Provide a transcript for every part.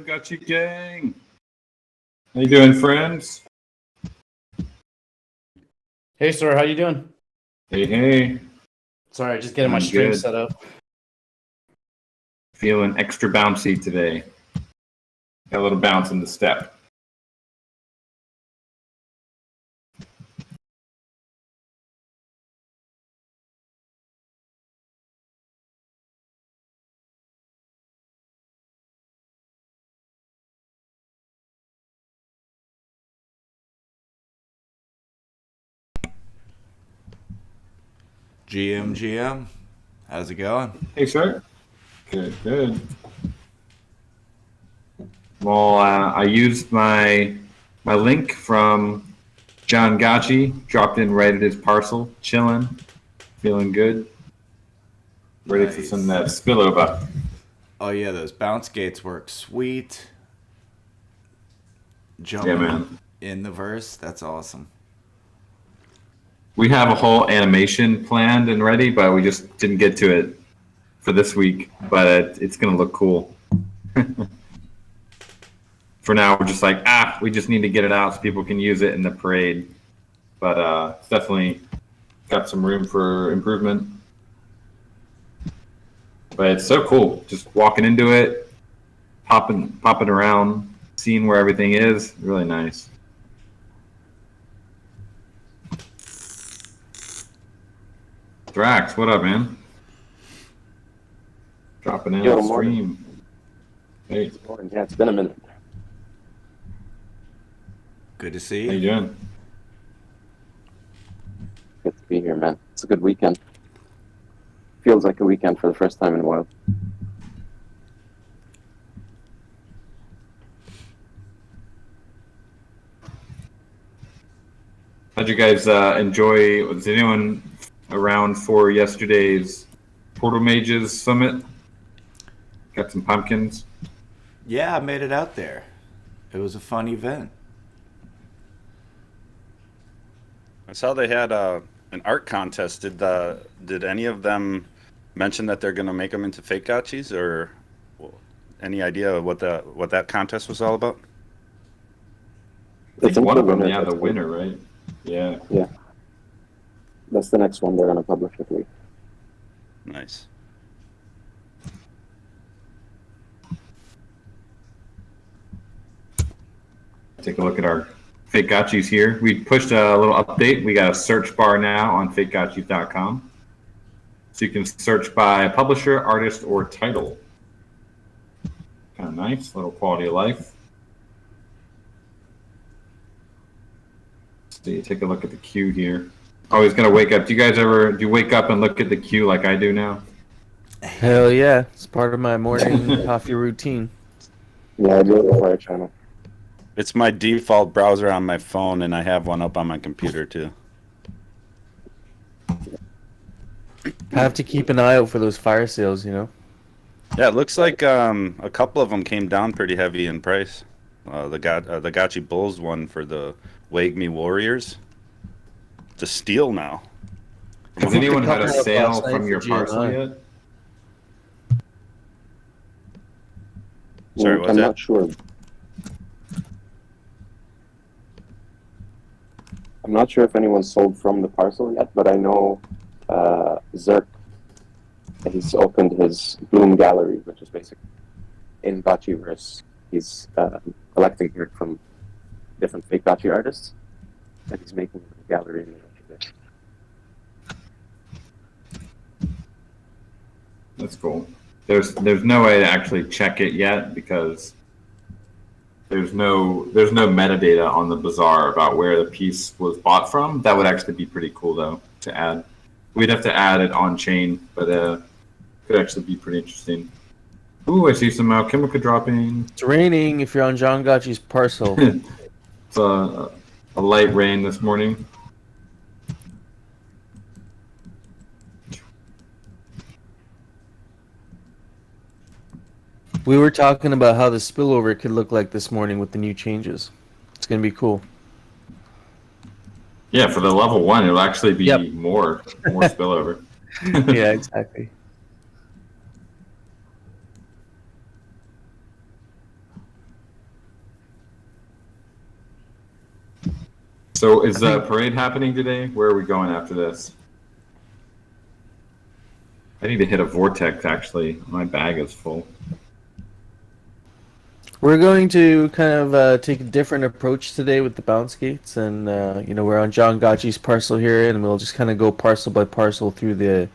Aavegotchi gang. How you doing, friends? Hey, sir, how you doing? Hey. Sorry, just getting my I'm stream good. set up. Feeling extra bouncy today. Got a little bounce in the step. GM, how's it going? Hey, sir. Good. Well, I used my link from John Gotchi, dropped in right at his parcel, chilling, feeling good, ready for some of that spillover. Oh yeah, those bounce gates work sweet. Yeah, Jumping man. in the verse, that's awesome. We have a whole animation planned and ready, but we just didn't get to it for this week. But it's going to look cool. For now, we're just like, we just need to get it out so people can use it in the parade. But it's definitely got some room for improvement. But it's so cool, just walking into it, popping around, seeing where everything is. Really nice. Drax, what up, man? Dropping in on stream. Hey. Yeah, it's been a minute. Good to see you. How you doing? Good to be here, man. It's a good weekend. Feels like a weekend for the first time in a while. How'd you guys enjoy? Was anyone around for yesterday's Portal Mages Summit? Got some pumpkins? Yeah, I made it out there. It was a fun event. I saw they had an art contest. Did any of them mention that they're going to make them into fake gotchis, or any idea what that contest was all about? I think one of them, the winner, right? Yeah. Yeah. That's the next one they're going to publish this week. Nice. Take a look at our fake gotchis here. We pushed a little update. We got a search bar now on fakegotchis.com. So you can search by publisher, artist, or title. Kind of nice, little quality of life. So you take a look at the queue here. Always gonna wake up. Do you wake up and look at the queue like I do now? Hell yeah, it's part of my morning coffee routine. Yeah, I do it before I channel. It's my default browser on my phone, and I have one up on my computer too. I have to keep an eye out for those fire sales, you know? Yeah, it looks like a couple of them came down pretty heavy in price. The Gotchi Bulls one for the Wagme Warriors. It's a steal now. Has anyone had a sale from your parcel yet? Sorry, what's I'm that? not sure. I'm not sure if anyone sold from the parcel yet, but I know Zerk he's opened his Bloom Gallery, which is basically in Gotchiverse. He's collecting art from different fake Gotchi artists, and he's making a gallery in Gotchiverse. That's cool. There's no way to actually check it yet because there's no metadata on the bazaar about where the piece was bought from. That would actually be pretty cool though to add. We'd have to add it on chain, but could actually be pretty interesting. Ooh, I see some alchemical dropping. It's raining if you're on John Gotchi's parcel. It's a light rain this morning. We were talking about how the spillover could look like this morning with the new changes. It's going to be cool. Yeah, for the level 1, it'll actually be Yep. more spillover. Yeah, exactly. So is the parade happening today? Where are we going after this? I need to hit a vortex, actually. My bag is full. We're going to kind of take a different approach today with the bounce gates, and we're on John Gotchi's parcel here, and we'll just kind of go parcel by parcel through the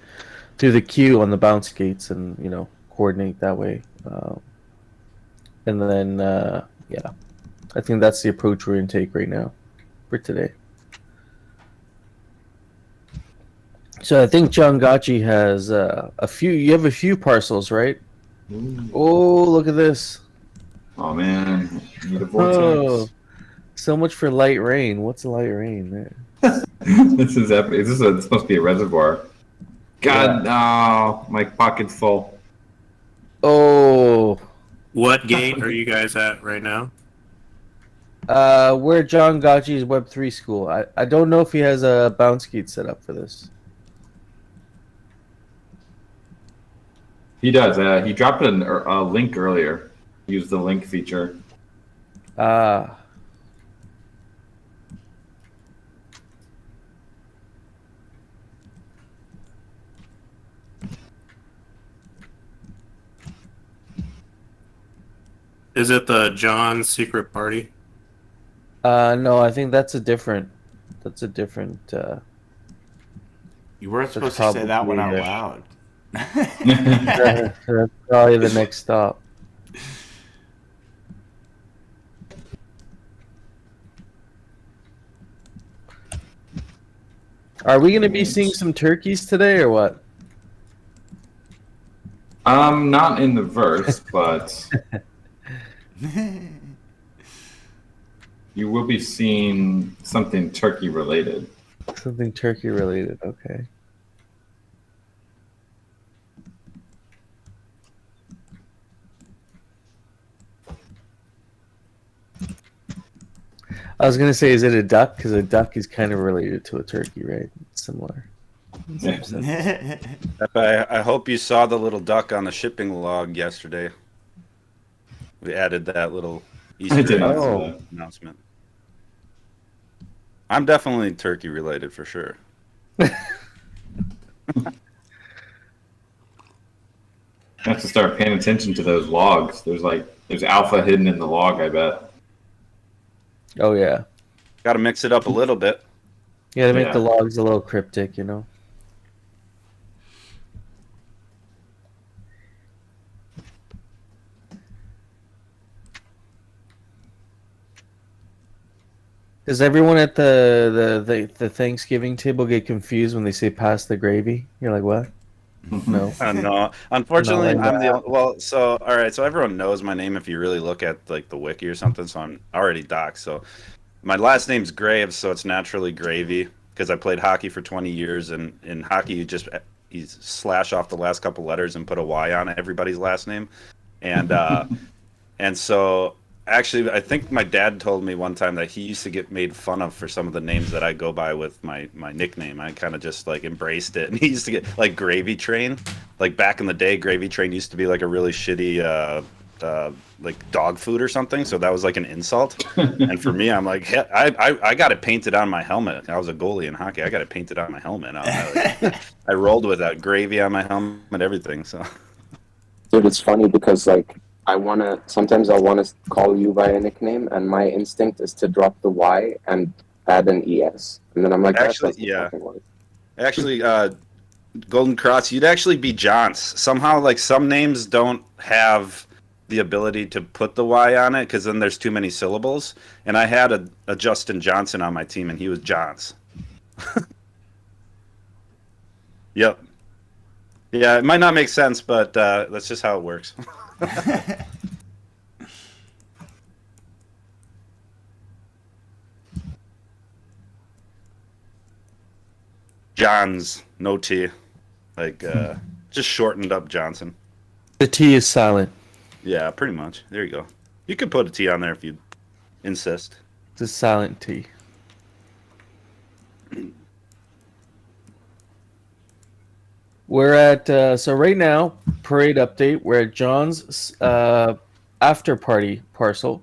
queue on the bounce gates, and coordinate that way. And then I think that's the approach we're going to take right now for today. So I think John Gotchi has a few. You have a few parcels, right? Ooh. Oh, look at this. Oh man, need a vortex. Oh, so much for light rain. What's a light rain there? This is epic. This must be a reservoir. God, no, my pocket's full. Oh, What gate are you guys at right now? we're John Gotchi's Web3 school. I don't know if he has a bounce gate set up for this. He does. He dropped a link earlier. Use the link feature. Ah. Is it the John Secret Party? No, I think that's a different. You weren't That's supposed to say that one out probably loud. That's probably the next stop. Are we going to be seeing some turkeys today, or what? Not in the verse, but you will be seeing something turkey related. Something turkey related. Okay. I was gonna say, is it a duck? Because a duck is kind of related to a turkey, right? It's similar. In some sense. I hope you saw the little duck on the shipping log yesterday. We added that little I Easter did not egg see Oh. that. announcement. I'm definitely turkey related for sure. I have to start paying attention to those logs. There's alpha hidden in the log, I bet. Oh yeah. Got to mix it up a little bit. You gotta make Yeah. the logs a little cryptic, Does everyone at the Thanksgiving table get confused when they say pass the gravy? You're like, what? No. No, unfortunately, Not like I'm the well. So all right, so everyone knows my name if you really look at like the wiki or something. So I'm already doxed. So my last name's Graves, so it's naturally Gravy because I played hockey for 20 years, and in hockey you slash off the last couple letters and put a Y on everybody's last name, and and so actually I think my dad told me one time that he used to get made fun of for some of the names that I go by with my nickname. I kind of just like embraced it, and he used to get like Gravy Train. Like back in the day, Gravy Train used to be like a really shitty like dog food or something. So that was like an insult. And for me, I'm like, hey, I got it painted on my helmet. I was a goalie in hockey. I got it painted on my helmet. I rolled with that gravy on my helmet, everything. So, Dude, it's funny because like sometimes I wanna call you by a nickname, and my instinct is to drop the Y and add an ES, and then I'm like, that Actually, doesn't yeah. fucking work. actually, Golden Cross, you'd actually be Johns. Somehow, like some names don't have the ability to put the Y on it because then there's too many syllables. And I had a Justin Johnson on my team, and he was Johns. Yep. Yeah, it might not make sense, but that's just how it works. Johns, no T. Like, just shortened up Johnson. The T is silent. Yeah, pretty much. There you go. You could put a T on there if you insist. It's a silent T. We're at so right now, parade update. We're at John's after party parcel,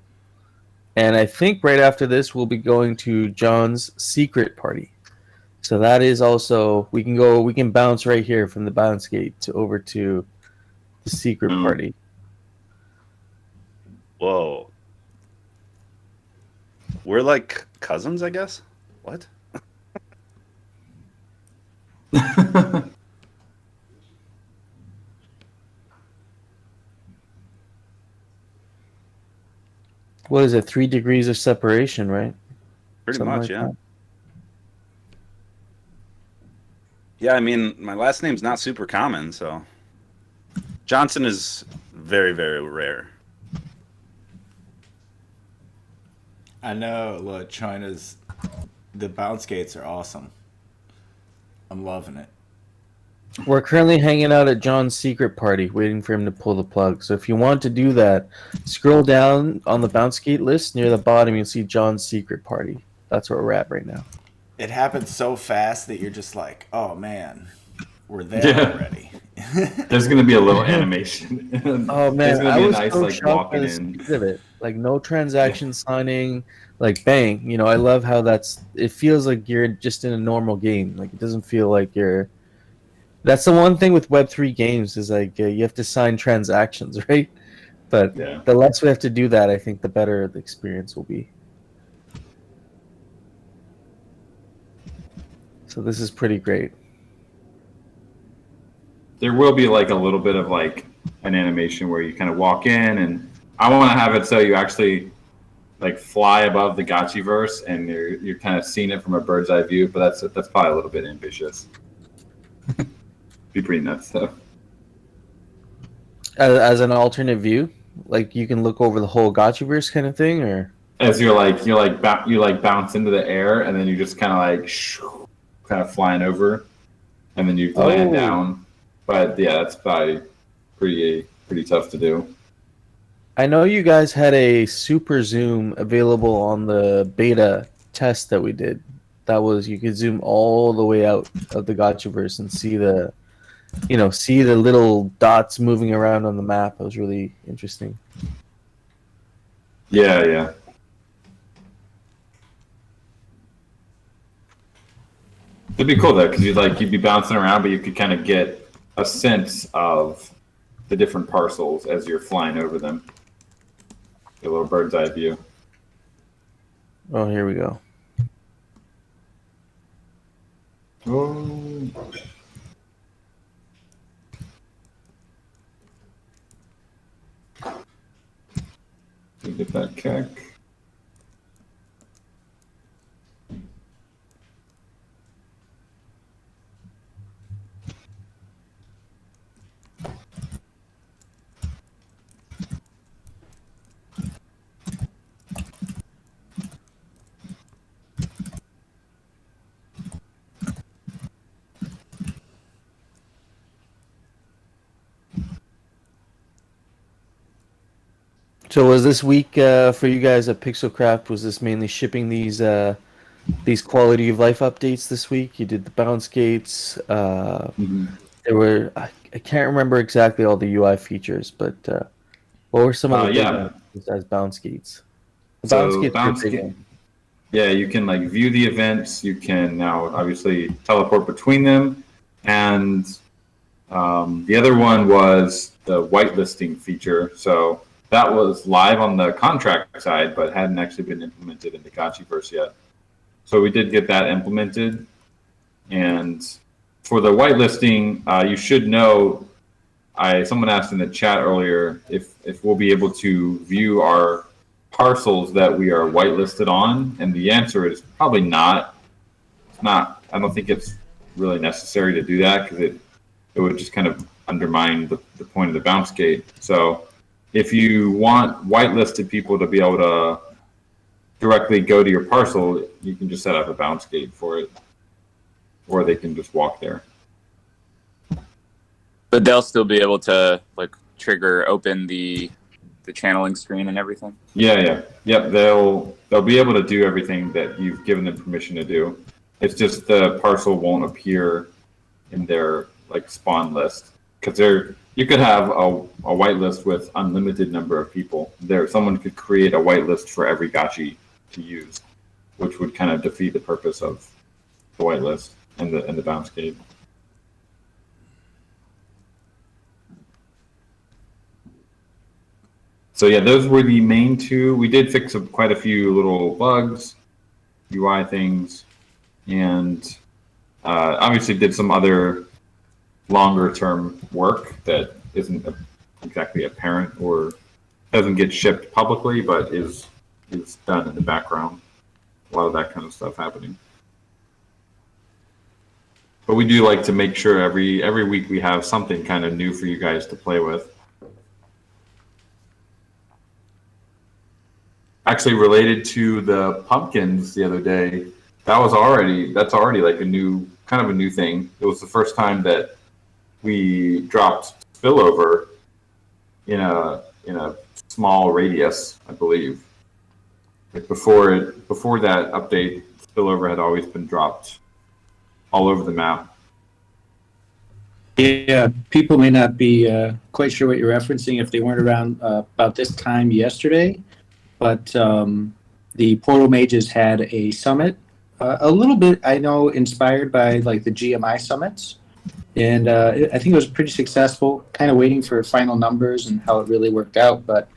and I think right after this we'll be going to John's secret party. So that is also we can bounce right here from the bounce gate over to the secret party. Whoa. We're like cousins, I guess? What? What is it? 3 degrees of separation, right? Pretty Something much, like yeah. that. Yeah, I mean, my last name's not super common, so Johnson is very, very rare. I know. Look, the bounce gates are awesome. I'm loving it. We're currently hanging out at John's secret party, waiting for him to pull the plug. So if you want to do that, scroll down on the bounce gate list near the bottom. You'll see John's secret party. That's where we're at right now. It happens so fast that you're just like, oh man, we're there already. There's gonna be a little animation. Oh There's man, gonna I be a was nice so like shocked by walking the in. speed of it. Like no transaction signing, like bang. You know, I love how it feels like you're just in a normal game. Like it doesn't feel like you're. That's the one thing with Web3 games is like you have to sign transactions, right? But Yeah. the less we have to do that, I think the better the experience will be. So this is pretty great. There will be like a little bit of like an animation where you kind of walk in, and I want to have it so you actually like fly above the Gotchiverse and you're kind of seeing it from a bird's eye view. But that's probably a little bit ambitious. Be pretty nuts though. As an alternate view, like you can look over the whole Gotchiverse kind of thing, or As you bounce into the air, and then you just kind of like kind of flying over, and then you land down. But yeah, that's probably pretty tough to do. I know you guys had a super zoom available on the beta test that we did. That was you could zoom all the way out of the Gotchiverse and see the little dots moving around on the map. It was really interesting. Yeah. It'd be cool though, because you'd be bouncing around, but you could kind of get a sense of the different parcels as you're flying over them. Get a little bird's eye view. Oh, here we go. Oh. Get that keck. So was this week for you guys at Pixelcraft? Was this mainly shipping these quality of life updates this week? You did the bounce gates. There were I can't remember exactly all the UI features, but What were some of the big Yeah. ones besides bounce gates? The So bounce gates are bounce big gate- one. Yeah, you can like view the events. You can now obviously teleport between them, and the other one was the whitelisting feature. So that was live on the contract side, but hadn't actually been implemented in the Gotchiverse yet. So we did get that implemented, and for the whitelisting, you should know. Someone asked in the chat earlier if we'll be able to view our parcels that we are whitelisted on, and the answer is probably not. It's not. I don't think it's really necessary to do that because it would just kind of undermine the point of the bounce gate. So if you want whitelisted people to be able to directly go to your parcel, you can just set up a bounce gate for it, or they can just walk there. But they'll still be able to like open the channeling screen and everything. Yep. They'll be able to do everything that you've given them permission to do. It's just the parcel won't appear in their like spawn list because you could have a whitelist with unlimited number of people. Someone could create a whitelist for every Gotchi to use, which would kind of defeat the purpose of the whitelist and the bounce gate. So yeah, those were the main two. We did fix quite a few little bugs, UI things, and obviously did some other longer term work that isn't exactly apparent or doesn't get shipped publicly, but is done in the background. A lot of that kind of stuff happening. But we do like to make sure every week we have something kind of new for you guys to play with. Actually, related to the pumpkins the other day, that's already like a new thing. It was the first time that we dropped spillover in a small radius, I believe. Like before that update, spillover had always been dropped all over the map. Yeah, people may not be quite sure what you're referencing if they weren't around about this time yesterday. But the Portal Mages had a summit, a little bit, I know, inspired by like the GMI summits. And I think it was pretty successful, kind of waiting for final numbers and how it really worked out. But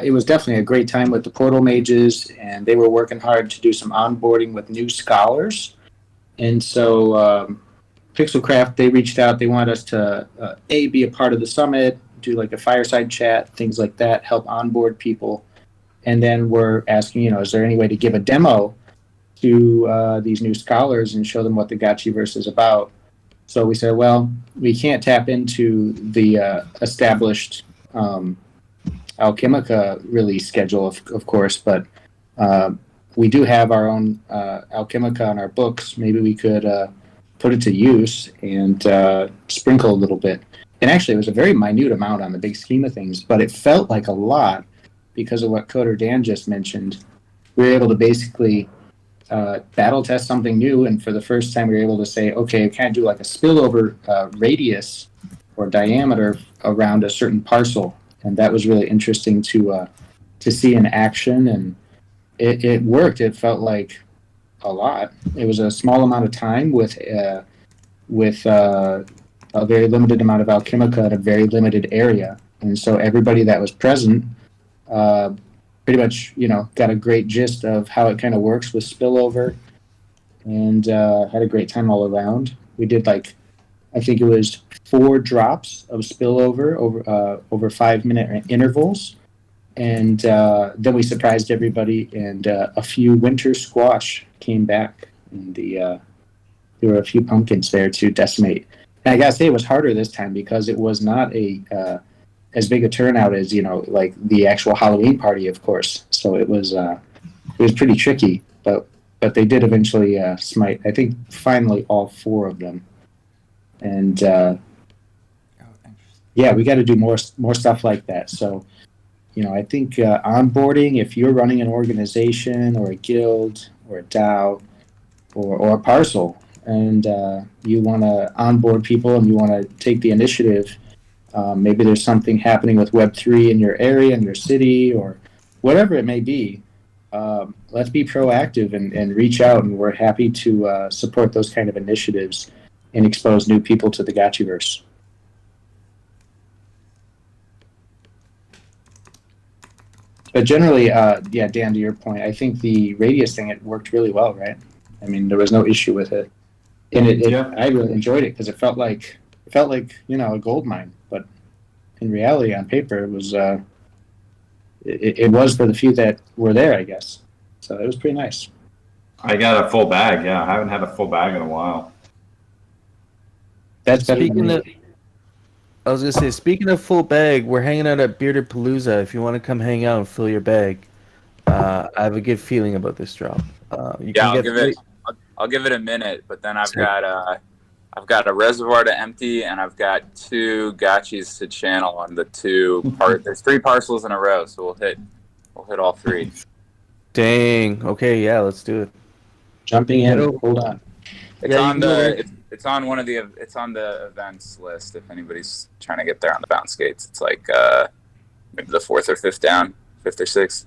it was definitely a great time with the Portal Mages, and they were working hard to do some onboarding with new scholars. And so Pixelcraft, they reached out. They wanted us to, be a part of the summit, do like a fireside chat, things like that, help onboard people. And then we're asking, is there any way to give a demo to these new scholars and show them what the Gotchiverse is about? So we said, well, we can't tap into the established Alchemica release schedule, of course, but we do have our own Alchemica on our books. Maybe we could put it to use and sprinkle a little bit. And actually, it was a very minute amount on the big scheme of things, but it felt like a lot. Because of what Coder Dan just mentioned, we were able to basically battle test something new, and for the first time we were able to say, okay, we can't do like a spillover radius or diameter around a certain parcel, and that was really interesting to see in action, and it worked. It felt like a lot. It was a small amount of time with a very limited amount of Alchemica in a very limited area, and so everybody that was present pretty much, got a great gist of how it kind of works with spillover, and had a great time all around. We did I think it was 4 drops of spillover over 5-minute intervals, and then we surprised everybody, and a few winter squash came back, and there were a few pumpkins there to decimate. And I gotta say, it was harder this time because it was not as big a turnout as like the actual Halloween party, of course. So it was pretty tricky, but they did eventually smite. I think finally all 4 of them, and yeah, we got to do more stuff like that. So I think onboarding, if you're running an organization or a guild or a DAO or a parcel, and you want to onboard people and you want to take the initiative. Maybe there's something happening with Web3 in your area, in your city, or whatever it may be. Let's be proactive and reach out, and we're happy to support those kind of initiatives and expose new people to the Gotchiverse. But generally, yeah, Dan, to your point, I think the radius thing, it worked really well, right? I mean, there was no issue with it, and I really enjoyed it because it felt like a gold mine. But in reality, on paper, it was it was for the few that were there, I guess. So it was pretty nice. I got a full bag. Yeah, I haven't had a full bag in a while. That's better than me. I was gonna say, speaking of full bag, we're hanging out at Bearded Palooza. If you want to come hang out and fill your bag, I have a good feeling about this drop. I'll give it a minute, but then I've got a reservoir to empty, and I've got 2 gotchis to channel on the 2 part. There's 3 parcels in a row, so we'll hit all 3. Dang. Okay, yeah, let's do it. Jumping in. Hold on. It's on one of the events list. If anybody's trying to get there on the bounce skates, it's like maybe the 4th or 5th down, 5th or 6th.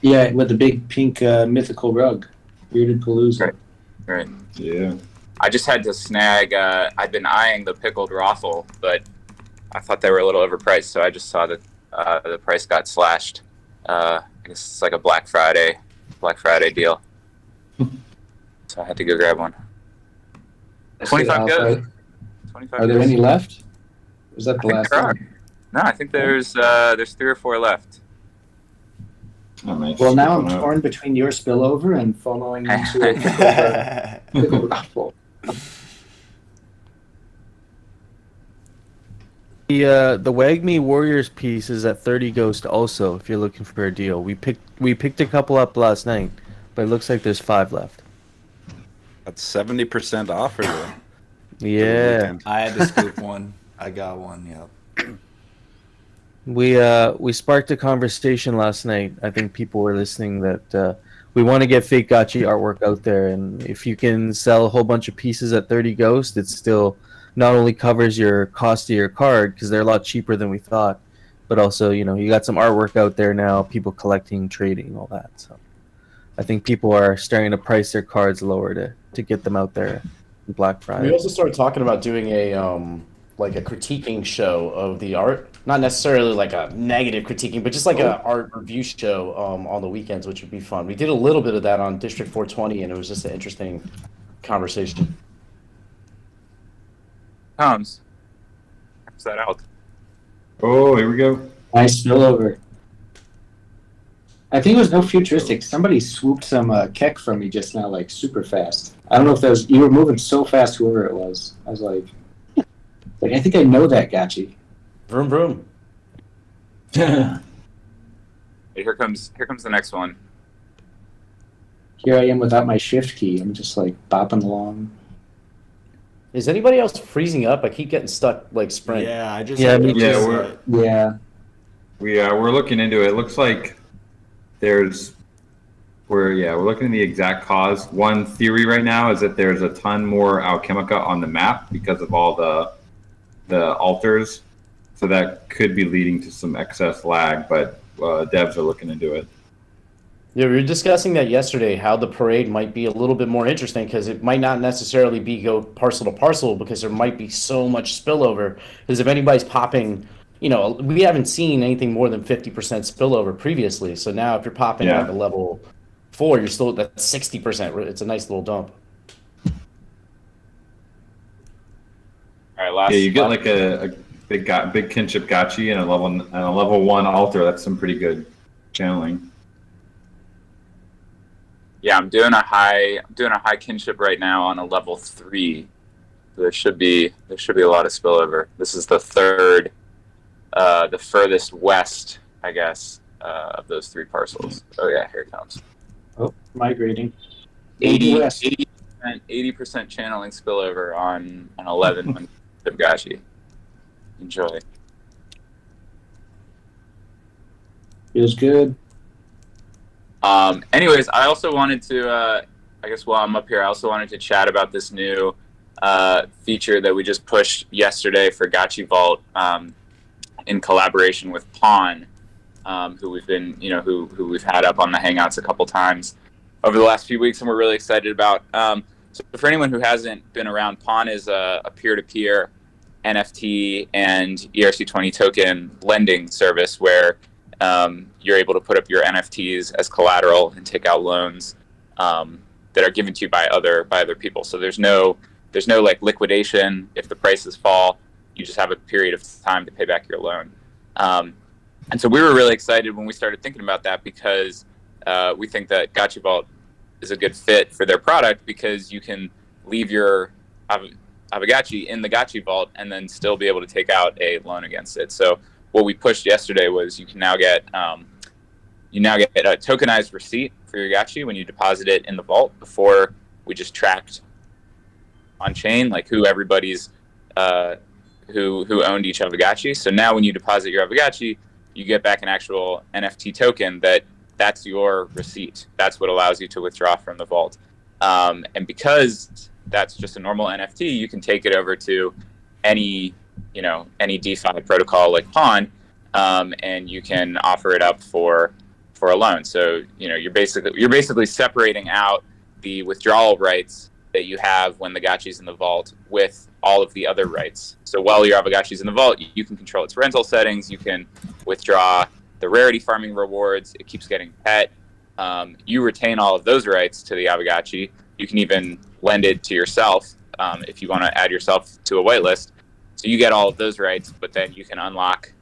Yeah, with the big pink mythical rug, Bearded Palooza. Right. Yeah. I just had to snag. I'd been eyeing the pickled raffle, but I thought they were a little overpriced, so I just saw that the price got slashed. I guess it's like a Black Friday deal. So I had to go grab one. 25 goes. 25 Are there goes. any left? Was that the last one? No, I think there's 3 or 4 left. Oh, nice. Well, now I'm torn between your spillover and FOMOing into a pickle raffle. The Wagme Warriors piece is at 30 Ghost also, if you're looking for a deal. We picked a couple up last night, but it looks like there's 5 left. That's 70% off for you. Yeah. I had to scoop one. I got one, yep. We sparked a conversation last night. I think people were listening that we want to get fake gotchi artwork out there, and if you can sell a whole bunch of pieces at 30 Ghost, it still not only covers your cost of your card, because they're a lot cheaper than we thought, but also, you got some artwork out there now, people collecting, trading, all that. So I think people are starting to price their cards lower to get them out there on Black Friday. We also started talking about doing a like a critiquing show of the art, not necessarily like a negative critiquing, but just like a art review show on the weekends, which would be fun. We did a little bit of that on District 420, and it was just an interesting conversation. Tom's. What's that out? Oh, here we go. Nice spillover. I think it was no futuristic. Somebody swooped some kek from me just now, like super fast. I don't know if that was, you were moving so fast, whoever it was. I was like I think I know that gotchi. Vroom vroom. Hey, here comes the next one. Here I am without my shift key. I'm just like bopping along. Is anybody else freezing up? I keep getting stuck like Sprint. Yeah, I just We're looking into it. It looks like we're looking at the exact cause. One theory right now is that there's a ton more Alchemica on the map because of all the altars, so that could be leading to some excess lag, but devs are looking into it. Yeah, we were discussing that yesterday, how the parade might be a little bit more interesting because it might not necessarily be go parcel to parcel because there might be so much spillover. Because if anybody's popping, we haven't seen anything more than 50% spillover previously. So now if you're popping like a level 4, you're still at 60%. It's a nice little dump. All right, you get like a big kinship gotchi and a level 1 altar. That's some pretty good channeling. Yeah, I'm doing a high kinship right now on a level 3. There should be a lot of spillover. This is the third, the furthest west, I guess, of those 3 parcels. Oh yeah, here it comes. Oh, migrating. 80% channeling spillover on an 11 Gachi. Enjoy. Feels good. Anyways, I also wanted to, I guess while I'm up here, I also wanted to chat about this new feature that we just pushed yesterday for Gotchi Vault in collaboration with Pawn, who we've been, who we've had up on the Hangouts a couple times over the last few weeks, and we're really excited about. So for anyone who hasn't been around, Pawn is a peer-to-peer NFT and ERC20 token lending service where you're able to put up your NFTs as collateral and take out loans that are given to you by other people. So there's no like liquidation if the prices fall. You just have a period of time to pay back your loan. And so we were really excited when we started thinking about that because we think that Gotchi Vault is a good fit for their product because you can leave your Aavegotchi in the Gotchi Vault and then still be able to take out a loan against it. So what we pushed yesterday was you can now get a tokenized receipt for your Gotchi when you deposit it in the vault. Before, we just tracked on chain like who everybody's who owned each Aavegotchi. So now when you deposit your Aavegotchi, you get back an actual NFT token that's your receipt. That's what allows you to withdraw from the vault. And because that's just a normal NFT, you can take it over to any DeFi protocol like Pawn, and you can offer it up for a loan. So you're basically separating out the withdrawal rights that you have when the Gotchi's in the vault with all of the other rights. So while your Aavegotchi's in the vault, you can control its rental settings, you can withdraw the rarity farming rewards, it keeps getting pet. You retain all of those rights to the Aavegotchi. You can even lend it to yourself if you want to add yourself to a whitelist. So you get all of those rights, but then you can unlock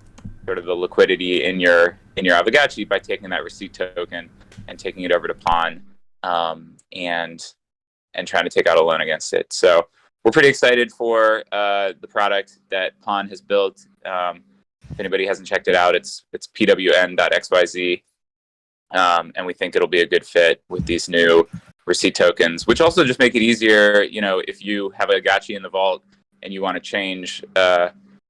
sort of the liquidity in your Aavegotchi by taking that receipt token and taking it over to Pawn and trying to take out a loan against it. So we're pretty excited for the product that Pawn has built. If anybody hasn't checked it out, it's pwn.xyz, and we think it'll be a good fit with these new receipt tokens, which also just make it easier. If you have a Gotchi in the vault and you want to change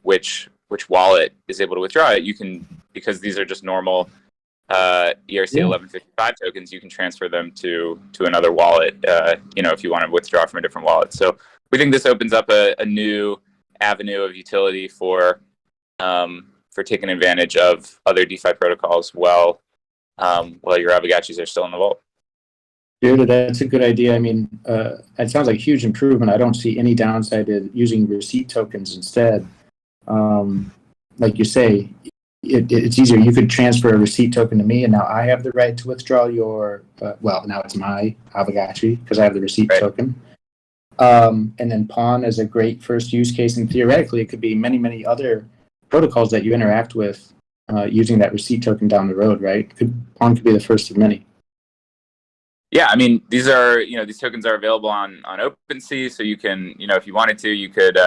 which wallet is able to withdraw it, you can, because these are just normal ERC 1155 tokens, you can transfer them to another wallet, if you want to withdraw from a different wallet. So we think this opens up a new avenue of utility for taking advantage of other DeFi protocols while your Aavegotchis are still in the vault. Dude, that's a good idea. I mean, it sounds like a huge improvement. I don't see any downside to using receipt tokens instead. Like you say, it's easier. You could transfer a receipt token to me, and now I have the right to withdraw your. Now it's my Aavegotchi because I have the receipt token. And then Pawn is a great first use case, and theoretically, it could be many, many other protocols that you interact with using that receipt token down the road, right? Pawn could be the first of many. Yeah, I mean, these tokens are available on OpenSea, so you can, if you wanted to, you could,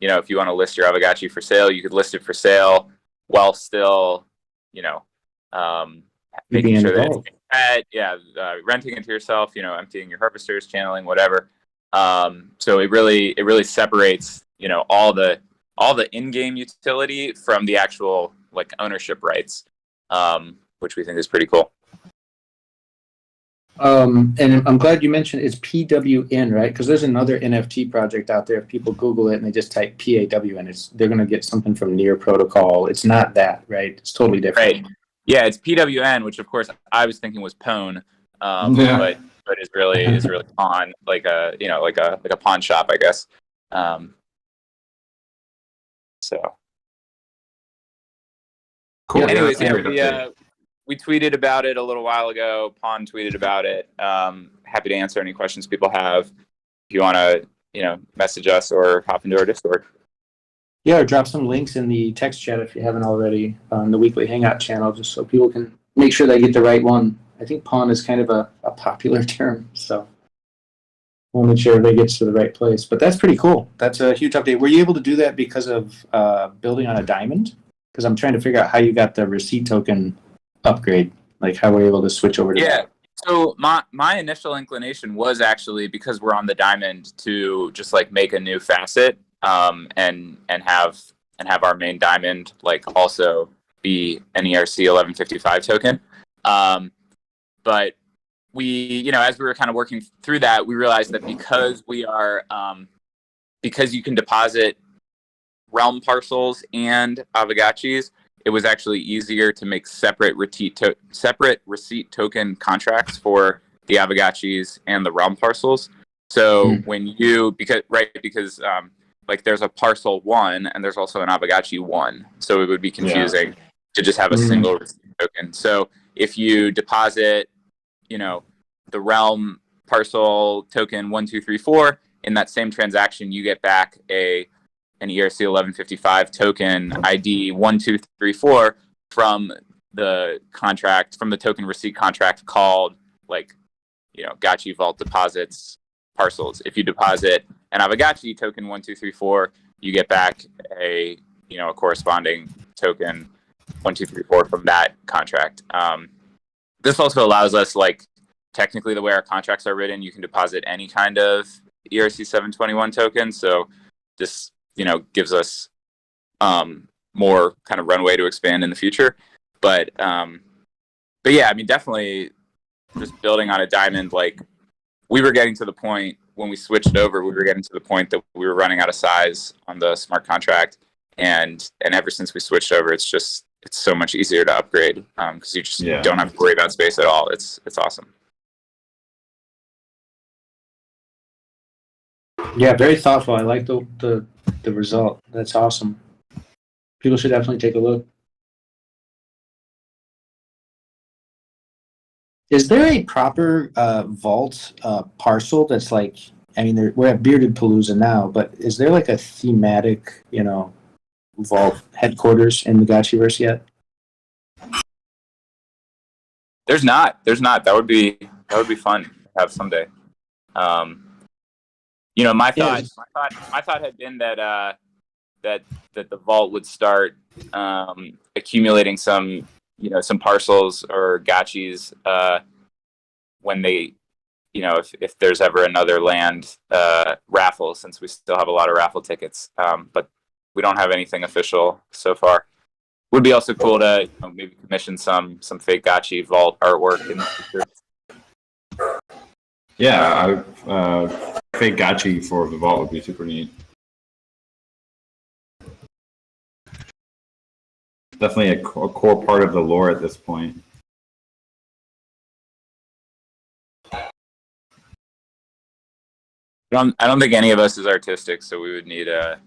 if you want to list your Aavegotchi for sale, you could list it for sale while still, making sure that it's being fed, renting it to yourself, emptying your harvesters, channeling, whatever. So it really separates, all the in-game utility from the actual like ownership rights, which we think is pretty cool. And I'm glad you mentioned it's PWN, right? Because there's another NFT project out there. If people Google it and they just type PAWN, they're going to get something from Near Protocol. It's not that, right? It's totally different. Right. Yeah, it's PWN, which of course I was thinking was Pwn, but is really Pawn, like a pawn shop, I guess. So. Cool. Anyways, we tweeted about it a little while ago. Pawn tweeted about it. Happy to answer any questions people have. If you want to, message us or hop into our Discord. Yeah, or drop some links in the text chat if you haven't already on the weekly Hangout channel, just so people can make sure they get the right one. I think Pawn is kind of a popular term, so we'll make sure everybody gets to the right place. But that's pretty cool. That's a huge update. Were you able to do that because of building on a diamond? Because I'm trying to figure out how you got the receipt token upgrade, like how we're able to switch over to that. So my initial inclination was actually, because we're on the diamond, to just like make a new facet and have our main diamond like also be an ERC 1155 token. But we, as we were kind of working through that, we realized that because we are because you can deposit realm parcels and Aavegotchis, it was actually easier to make separate receipt token contracts for the Aavegotchis and the realm parcels. So when you because like there's a parcel 1 and there's also an Aavegotchi 1, so it would be confusing to just have a single receipt token. So if you deposit, the realm parcel token 1234 in that same transaction, you get back an ERC 1155 token ID 1234 from the contract, from the token receipt contract called Gotchi Vault deposits parcels. If you deposit an Aavegotchi token 1234, you get back a corresponding token 1234 from that contract. This also allows us, technically the way our contracts are written, you can deposit any kind of ERC 721 token. So this, gives us more kind of runway to expand in the future. But yeah, I mean, definitely just building on a diamond, we were getting to the point when we switched over, we were getting to the point that we were running out of size on the smart contract. And ever since we switched over, it's so much easier to upgrade because you just don't have to worry about space at all. It's awesome. Yeah, very thoughtful. I like the result. That's awesome. People should definitely take a look. Is there a proper vault parcel that's we're at Bearded Palooza now, but is there a thematic, vault headquarters in the Gotchiverse yet? There's not. That would be fun to have someday. My thought had been that the vault would start accumulating some parcels or gotchis when they, if there's ever another land raffle, since we still have a lot of raffle tickets, but we don't have anything official so far. Would be also cool to maybe commission some fake gotchi vault artwork in the future. Yeah, fake gotchi for the vault would be super neat. Definitely a core part of the lore at this point. I don't think any of us is artistic, so we would need to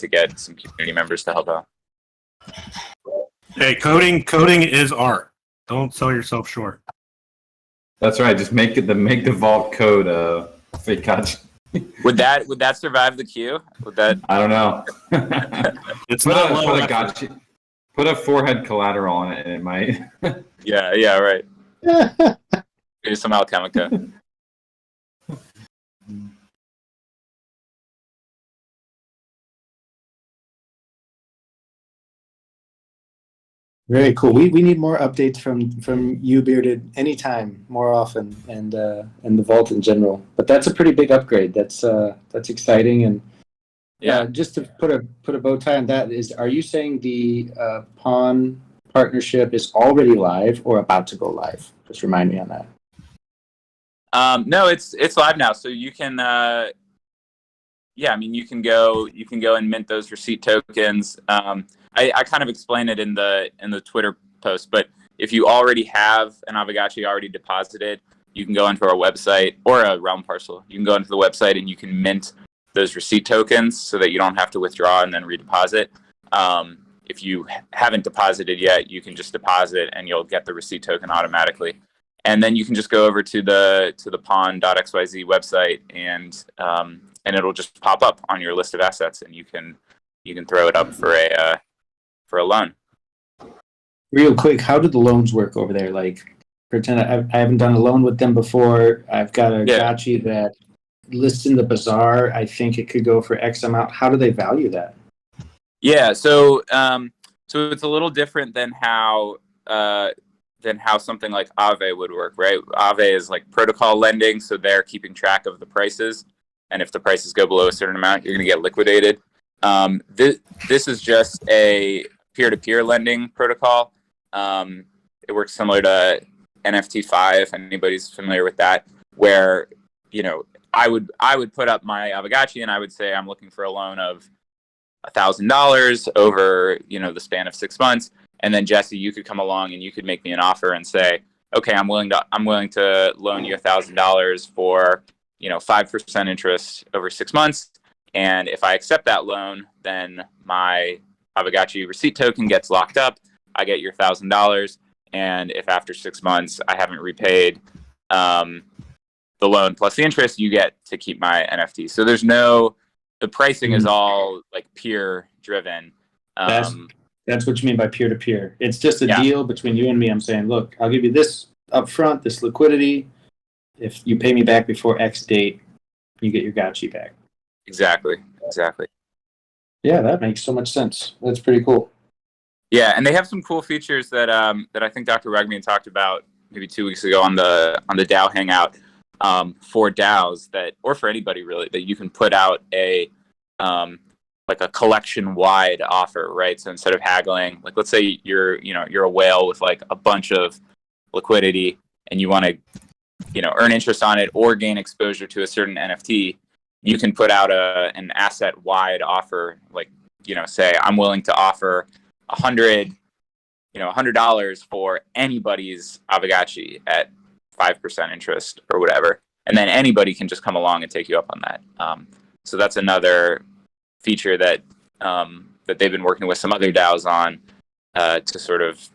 get some community members to help out. Hey, coding is art. Don't sell yourself short. That's right. Just make the vault code fake gotchi. Would that survive the queue? I don't know. It's not low. Gotchi. Put a forehead collateral on it, and it might. Yeah, right. Maybe some Alchemica. Very cool. We need more updates from you, Bearded, anytime, more often, and the vault in general. But that's a pretty big upgrade. That's exciting, and just to put a bow tie on that, are you saying the Pawn partnership is already live or about to go live? Just remind me on that. No, it's live now, so you can. You can go and mint those receipt tokens. I kind of explain it in the Twitter post, but if you already have an Aavegotchi already deposited, you can go into our website, or a realm parcel. You can go into the website and you can mint those receipt tokens so that you don't have to withdraw and then redeposit. If you haven't deposited yet, you can just deposit and you'll get the receipt token automatically. And then you can just go over to the pawn.xyz website and it'll just pop up on your list of assets, and you can throw it up for a loan. Real quick, how do the loans work over there? Pretend I haven't done a loan with them before. I've got a gotchi that lists in the bazaar. I think it could go for X amount. How do they value that? Yeah, so it's a little different than how something like Aave would work, right? Aave is protocol lending, so they're keeping track of the prices, and if the prices go below a certain amount, you're going to get liquidated. This is just a peer-to-peer lending protocol. It works similar to NFT5, if anybody's familiar with that, where I would put up my Aavegotchi and I would say I'm looking for a loan of $1,000 over, the span of 6 months. And then Jesse, you could come along and you could make me an offer and say, okay, I'm willing to loan you $1,000 for, 5% interest over 6 months. And if I accept that loan, then my Aavegotchi receipt token gets locked up. I get your $1,000. And if after 6 months I haven't repaid the loan plus the interest, you get to keep my NFT. So the pricing is all like peer driven. That's what you mean by peer to peer. It's just a deal between you and me. I'm saying, look, I'll give you this up front, this liquidity. If you pay me back before X date, you get your Gotchi back. Exactly. Yeah, that makes so much sense. That's pretty cool. Yeah, and they have some cool features that I think Dr. Rugmian talked about maybe 2 weeks ago on the DAO Hangout for DAOs or for anybody really, that you can put out a like a collection wide offer, right? So instead of haggling, like let's say you're a whale with like a bunch of liquidity and you want to earn interest on it or gain exposure to a certain NFT, you can put out an asset wide offer, like say I'm willing to offer $100 for anybody's Aavegotchi at 5% interest or whatever, and then anybody can just come along and take you up on that. So that's another feature that they've been working with some other DAOs on to sort of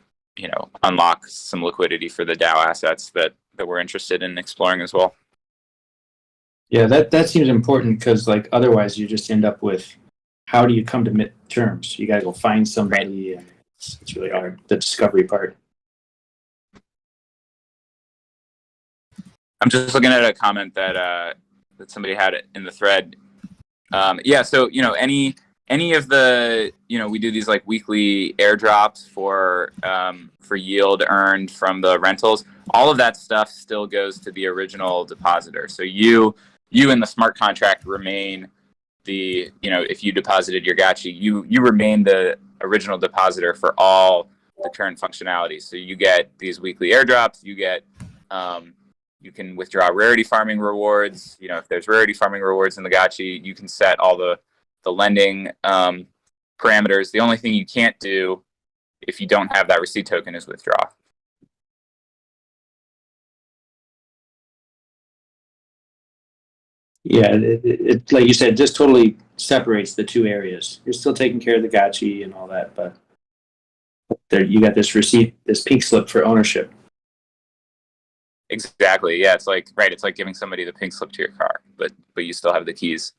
unlock some liquidity for the DAO assets that we're interested in exploring as well. Yeah, that seems important because like otherwise you just end up with how do you come to terms? You got to go find somebody, and it's really hard. The discovery part. I'm just looking at a comment that somebody had in the thread. So any of the we do these like weekly airdrops for yield earned from the rentals. All of that stuff still goes to the original depositor. So you in the smart contract remain the if you deposited your Gotchi, you remain the original depositor for all the current functionality. So you get these weekly airdrops. You get you can withdraw rarity farming rewards. If there's rarity farming rewards in the Gotchi, you can set all the lending parameters. The only thing you can't do if you don't have that receipt token is withdraw. Yeah, it like you said, just totally separates the two areas. You're still taking care of the Gotchi and all that, but there you got this receipt, this pink slip for ownership. Exactly. Yeah, it's like giving somebody the pink slip to your car, but you still have the keys.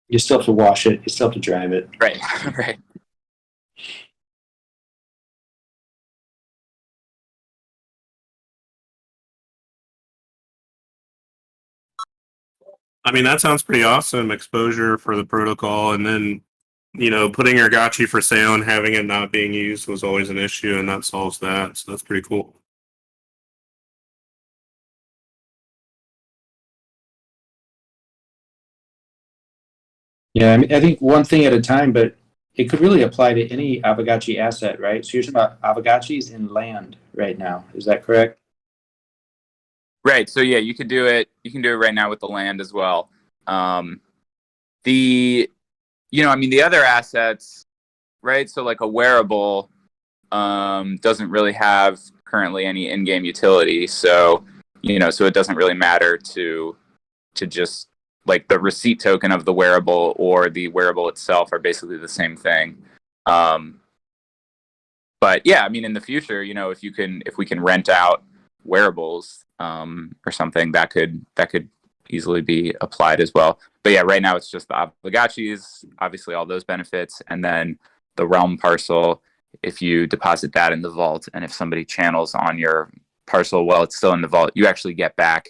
You still have to wash it. You still have to drive it. Right. Right. I mean, that sounds pretty awesome. Exposure for the protocol, and then putting your Gotchi for sale and having it not being used was always an issue, and that solves that. So that's pretty cool. Yeah, I mean, I think one thing at a time, but it could really apply to any Aavegotchi asset, right? So you're talking about Aavegotchis in land right now. Is that correct? Right. So yeah, you can do it right now with the land as well. The other assets, right? So like a wearable doesn't really have currently any in-game utility. So, so it doesn't really matter to just like the receipt token of the wearable or the wearable itself are basically the same thing. But yeah, I mean, in the future, if we can rent out wearables or something, that could easily be applied as well. But yeah, right now it's just the Aavegotchis, obviously all those benefits, and then the Realm parcel. If you deposit that in the vault, and if somebody channels on your parcel while it's still in the vault, you actually get back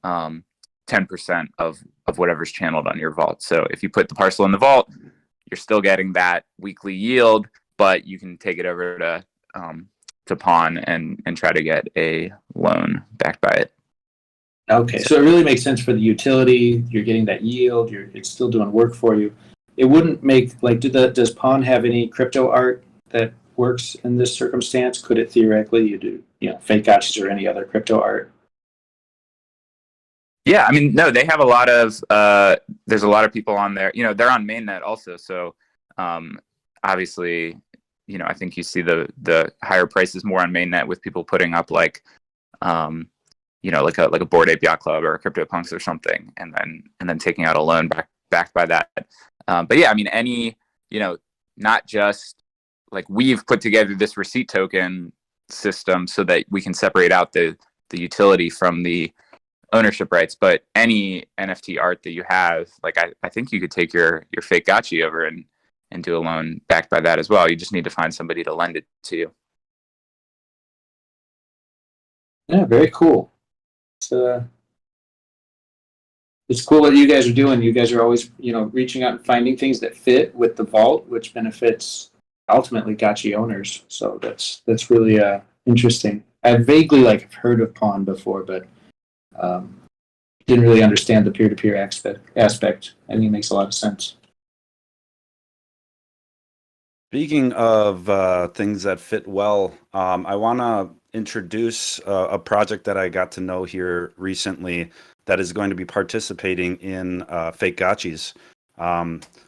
10% of whatever's channeled on your vault. So if you put the parcel in the vault, you're still getting that weekly yield, but you can take it over to pawn and try to get a loan backed by it. Okay, so it really makes sense for the utility. You're getting that yield. It's still doing work for you. It wouldn't make like does pawn have any crypto art that works in this circumstance? Could it theoretically you do fake gotchas or any other crypto art? Yeah, I mean, no, they have a lot of there's a lot of people on there. They're on mainnet also, so obviously, I think you see the higher prices more on mainnet with people putting up like like a Bored Ape Yacht Club or a CryptoPunks or something, and then taking out a loan backed by that. But yeah, I mean, not just like we've put together this receipt token system so that we can separate out the utility from the ownership rights, but any NFT art that you have, like I think you could take your fake gotchi over and do a loan backed by that as well. You just need to find somebody to lend it to you. Yeah, very cool. It's cool what you guys are doing. You guys are always, reaching out and finding things that fit with the vault, which benefits ultimately gotchi owners. So that's really interesting. I vaguely heard of Pawn before, but didn't really understand the peer-to-peer aspect. I think it makes a lot of sense. Speaking of things that fit well, I want to introduce a project that I got to know here recently that is going to be participating in fake gotchis.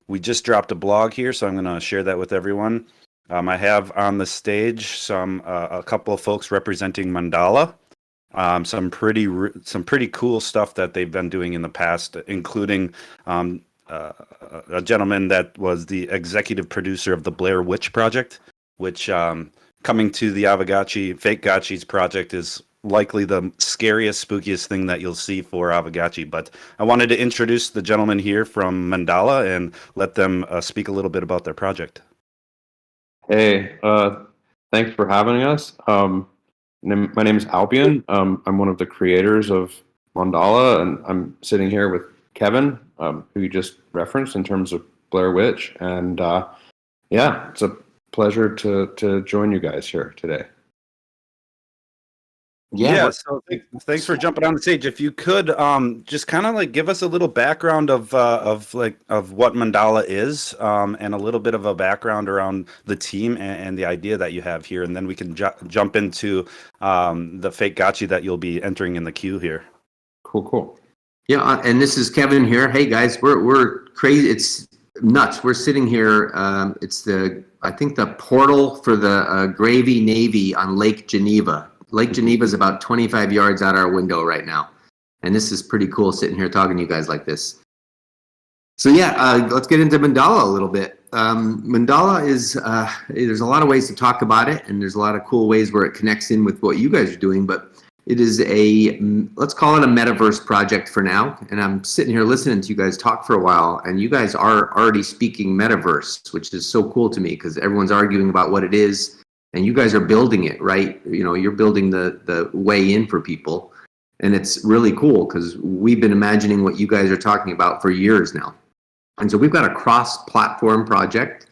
We just dropped a blog here, so I'm going to share that with everyone. I have on the stage a couple of folks representing Mandala. Some pretty cool stuff that they've been doing in the past, including a gentleman that was the executive producer of the Blair Witch Project, which coming to the Aavegotchi Fake Gotchis project is likely the scariest, spookiest thing that you'll see for Aavegotchi. But I wanted to introduce the gentleman here from Mandala and let them speak a little bit about their project. Hey, thanks for having us. My name is Albion. I'm one of the creators of Mandala, and I'm sitting here with Kevin, who you just referenced in terms of Blair Witch. And yeah, it's a pleasure to join you guys here today. Yeah, so thanks for jumping on the stage. If you could just kind of give us a little background of what Mandala is, and a little bit of a background around the team and the idea that you have here, and then we can jump into the fake gotchi that you'll be entering in the queue here. Cool. Yeah, and this is Kevin here. Hey guys, we're crazy. It's nuts. We're sitting here. It's I think the portal for the Gravy Navy on Lake Geneva. Lake Geneva is about 25 yards out our window right now. And this is pretty cool sitting here talking to you guys like this. So yeah, let's get into Mandala a little bit. Mandala is, there's a lot of ways to talk about it, and there's a lot of cool ways where it connects in with what you guys are doing, but it is let's call it a metaverse project for now. And I'm sitting here listening to you guys talk for a while, and you guys are already speaking metaverse, which is so cool to me because everyone's arguing about what it is. And you guys are building it, right? You're building the way in for people. And it's really cool because we've been imagining what you guys are talking about for years now. And so we've got a cross-platform project,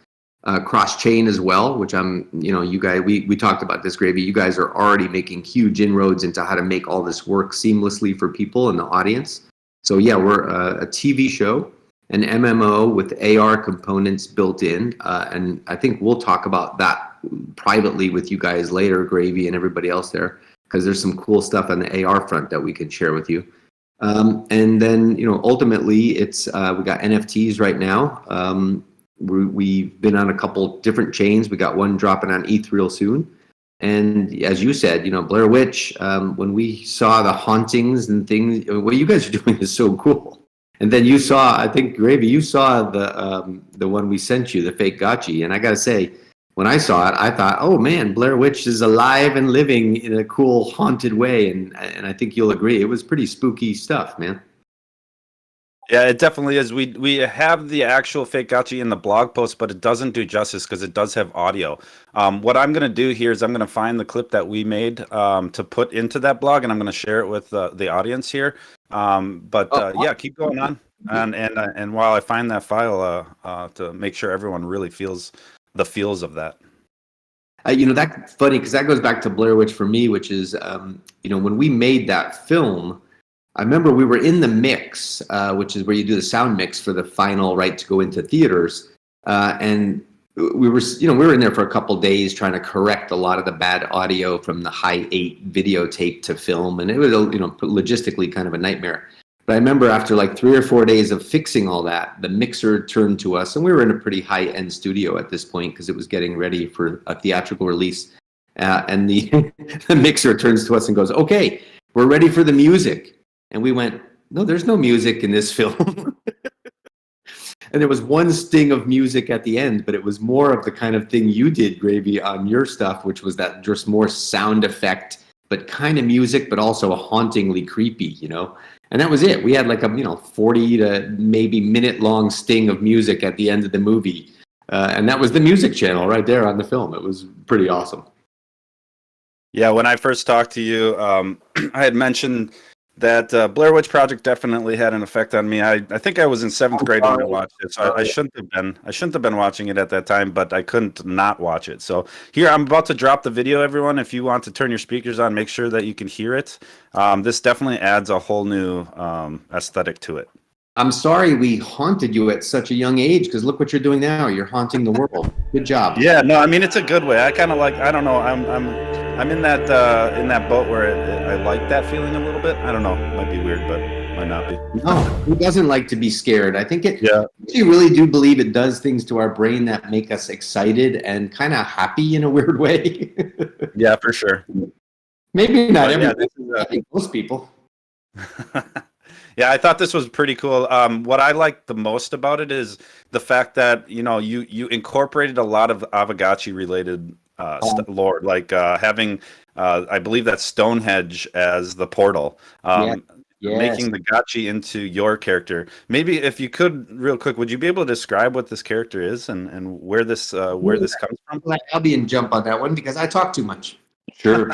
cross-chain as well, which you guys, we talked about this, Gravy. You guys are already making huge inroads into how to make all this work seamlessly for people in the audience. So yeah, we're a TV show, an MMO with AR components built in. And I think we'll talk about that privately with you guys later, Gravy and everybody else there, because there's some cool stuff on the AR front that we can share with you. And then, ultimately it's, we got NFTs right now. We've been on a couple different chains. We got one dropping on ETH real soon. And as you said, Blair Witch, when we saw the hauntings and things, what you guys are doing is so cool. And then you saw, I think, Gravy, you saw the one we sent you, the fake gotchi. And I got to say, when I saw it, I thought, oh man, Blair Witch is alive and living in a cool, haunted way. And I think you'll agree. It was pretty spooky stuff, man. Yeah, it definitely is. We have the actual fake gotchi in the blog post, but it doesn't do justice because it does have audio. What I'm going to do here is I'm going to find the clip that we made to put into that blog, and I'm going to share it with the audience here. Yeah, keep going on. And while I find that file to make sure everyone really feels the feels of that. That's funny because that goes back to Blair Witch for me, which is, when we made that film, I remember we were in the mix, which is where you do the sound mix for the final right to go into theaters. And we were in there for a couple days trying to correct a lot of the bad audio from the high 8 videotape to film. And it was, logistically kind of a nightmare. But I remember after like 3 or 4 days of fixing all that, the mixer turned to us, and we were in a pretty high-end studio at this point because it was getting ready for a theatrical release. And the the mixer turns to us and goes, "Okay, we're ready for the music." And we went, "No, there's no music in this film." And there was one sting of music at the end, but it was more of the kind of thing you did, Gravy, on your stuff, which was that just more sound effect, but kind of music, but also hauntingly creepy, you know? And that was it. We had like a 40 to maybe minute long sting of music at the end of the movie. And that was the music channel right there on the film. It was pretty awesome. Yeah, when I first talked to you, I had mentioned that Blair Witch Project definitely had an effect on me. I think I was in 7th grade when I watched it, so I shouldn't have been watching it at that time, but I couldn't not watch it. So here, I'm about to drop the video, everyone. If you want to turn your speakers on, make sure that you can hear it. This definitely adds a whole new aesthetic to it. I'm sorry we haunted you at such a young age, because look what you're doing now. You're haunting the world. Good job. Yeah, no, I mean, it's a good way. I kind of like, I don't know, I'm in that boat where I like that feeling a little bit. I don't know, might be weird, but might not be. No, who doesn't like to be scared? I think Yeah. you really do believe it does things to our brain that make us excited and kind of happy in a weird way. Yeah, for sure. Maybe not But yeah, everybody, I think most people. Yeah, I thought this was pretty cool. What I liked the most about it is the fact that you incorporated a lot of Aavegotchi related lore, like having I believe that's Stonehenge as the portal, Yes. making the Gotchi into your character. Maybe if you could, real quick, would you be able to describe what this character is and where this comes from? Let Albion jump on that one because I talk too much. Sure.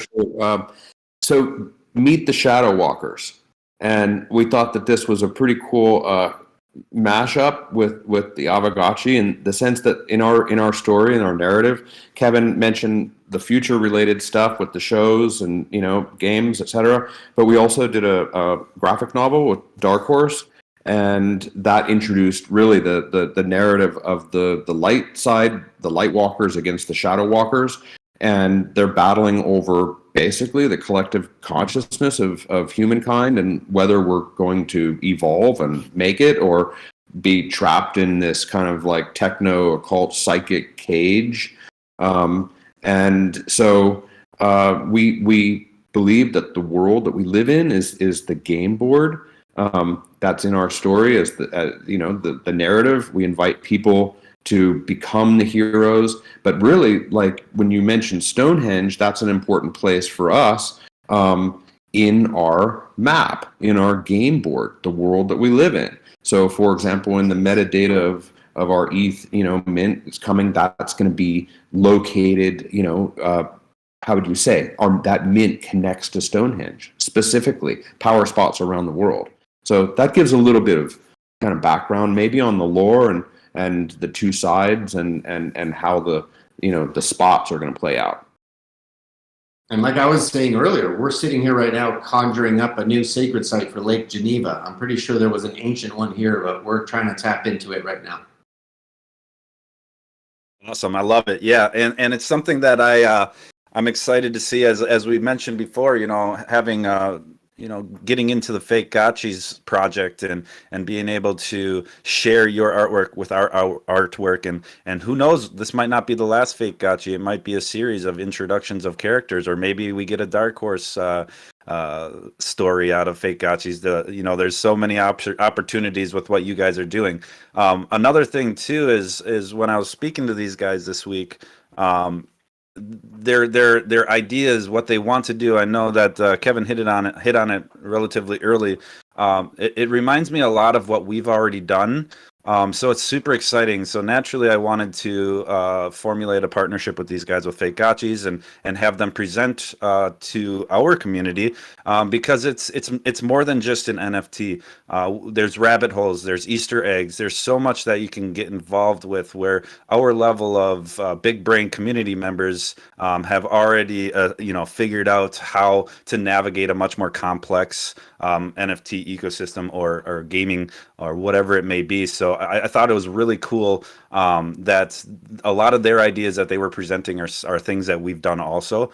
So meet the Shadow Walkers. And we thought that this was a pretty cool mashup with the Aavegotchi, in the sense that in our story, in our narrative, Kevin mentioned the future related stuff with the shows and games, etc. But we also did a graphic novel with Dark Horse, and that introduced really the narrative of the light side, the Light Walkers against the Shadow Walkers, and they're battling over basically the collective consciousness of humankind and whether we're going to evolve and make it or be trapped in this kind of like techno occult psychic cage. And so we believe that the world that we live in is the game board. That's in our story as the narrative. We invite people to become the heroes, but really, like when you mentioned Stonehenge, that's an important place for us in our map, in our game board, the world that we live in. So, for example, in the metadata of our ETH, mint is coming, that's going to be located, how would you say, that mint connects to Stonehenge, specifically power spots around the world. So that gives a little bit of kind of background maybe on the lore and the two sides and how the spots are going to play out. And like I was saying earlier, we're sitting here right now conjuring up a new sacred site for Lake Geneva. I'm pretty sure there was an ancient one here, but we're trying to tap into it right now. Awesome, I love it. Yeah, and it's something that I'm excited to see, as we mentioned before. Having getting into the Fake Gotchis project and being able to share your artwork with our artwork, and who knows, this might not be the last Fake Gotchi. It might be a series of introductions of characters, or maybe we get a Dark Horse story out of Fake Gotchis. There's so many opportunities with what you guys are doing. Another thing too is when I was speaking to these guys this week, their ideas, what they want to do. I know that Kevin hit on it relatively early. It reminds me a lot of what we've already done. So it's super exciting. So naturally, I wanted to formulate a partnership with these guys with Fake Gotchis and have them present to our community, because it's more than just an NFT. There's rabbit holes, there's Easter eggs, there's so much that you can get involved with, where our level of big brain community members have already figured out how to navigate a much more complex NFT ecosystem or gaming or whatever it may be. So I thought it was really cool that a lot of their ideas that they were presenting are things that we've done also.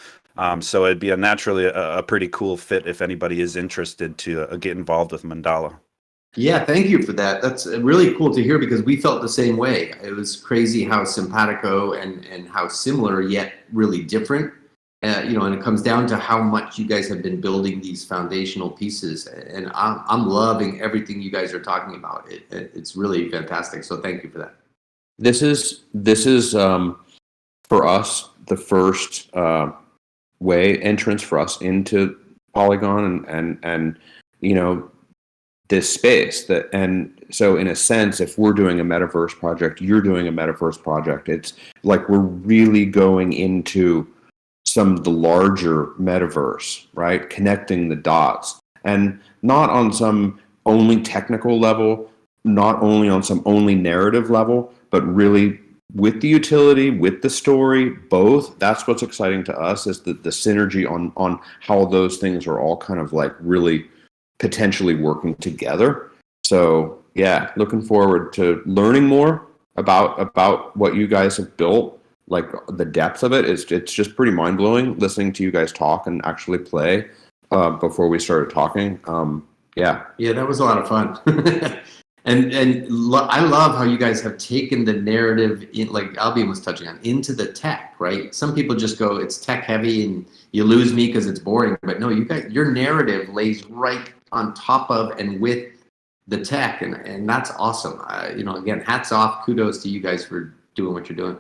So it'd be naturally a pretty cool fit if anybody is interested to get involved with Mandala. Yeah, thank you for that. That's really cool to hear because we felt the same way. It was crazy how simpatico and how similar yet really different. And it comes down to how much you guys have been building these foundational pieces, and I'm loving everything you guys are talking about. It's really fantastic. So thank you for that. This is for us the first way entrance for us into Polygon and this space that. And so in a sense, if we're doing a metaverse project, you're doing a metaverse project, it's like we're really going into some of the larger metaverse, right? Connecting the dots, and not on some only technical level, not only on some only narrative level, but really with the utility, with the story, both. That's what's exciting to us, is the synergy on how those things are all kind of like really potentially working together. So yeah, looking forward to learning more about what you guys have built. Like the depth of it's just pretty mind blowing listening to you guys talk and actually play before we started talking. Yeah, that was a lot of fun. I love how you guys have taken the narrative in, like Albion was touching on, into the tech, right? Some people just go, it's tech heavy and you lose me because it's boring. But no, you guys, your narrative lays right on top of and with the tech, and that's awesome. Again, hats off, kudos to you guys for doing what you're doing.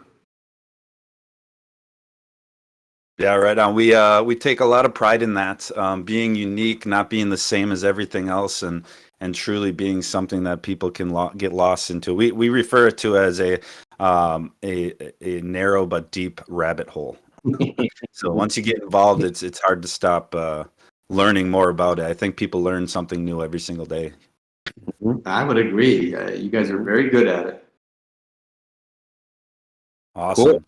Yeah, right on. We take a lot of pride in that, being unique, not being the same as everything else, and truly being something that people can get lost into. We refer it to as a narrow but deep rabbit hole. So once you get involved, it's hard to stop learning more about it. I think people learn something new every single day. I would agree. You guys are very good at it. Awesome. Cool.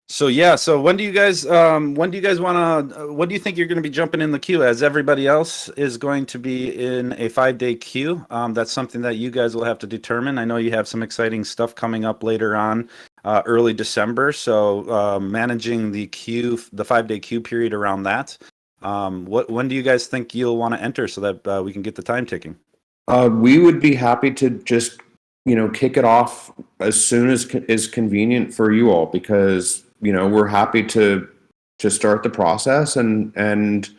So yeah, so when do you guys want to what do you think you're going to be jumping in the queue, as everybody else is going to be in a 5-day queue? That's something that you guys will have to determine. I know you have some exciting stuff coming up later on, early December. So managing the 5-day queue period around that. When do you guys think you'll want to enter so that we can get the time ticking? We would be happy to just kick it off as soon as is convenient for you all, because we're happy to start the process, and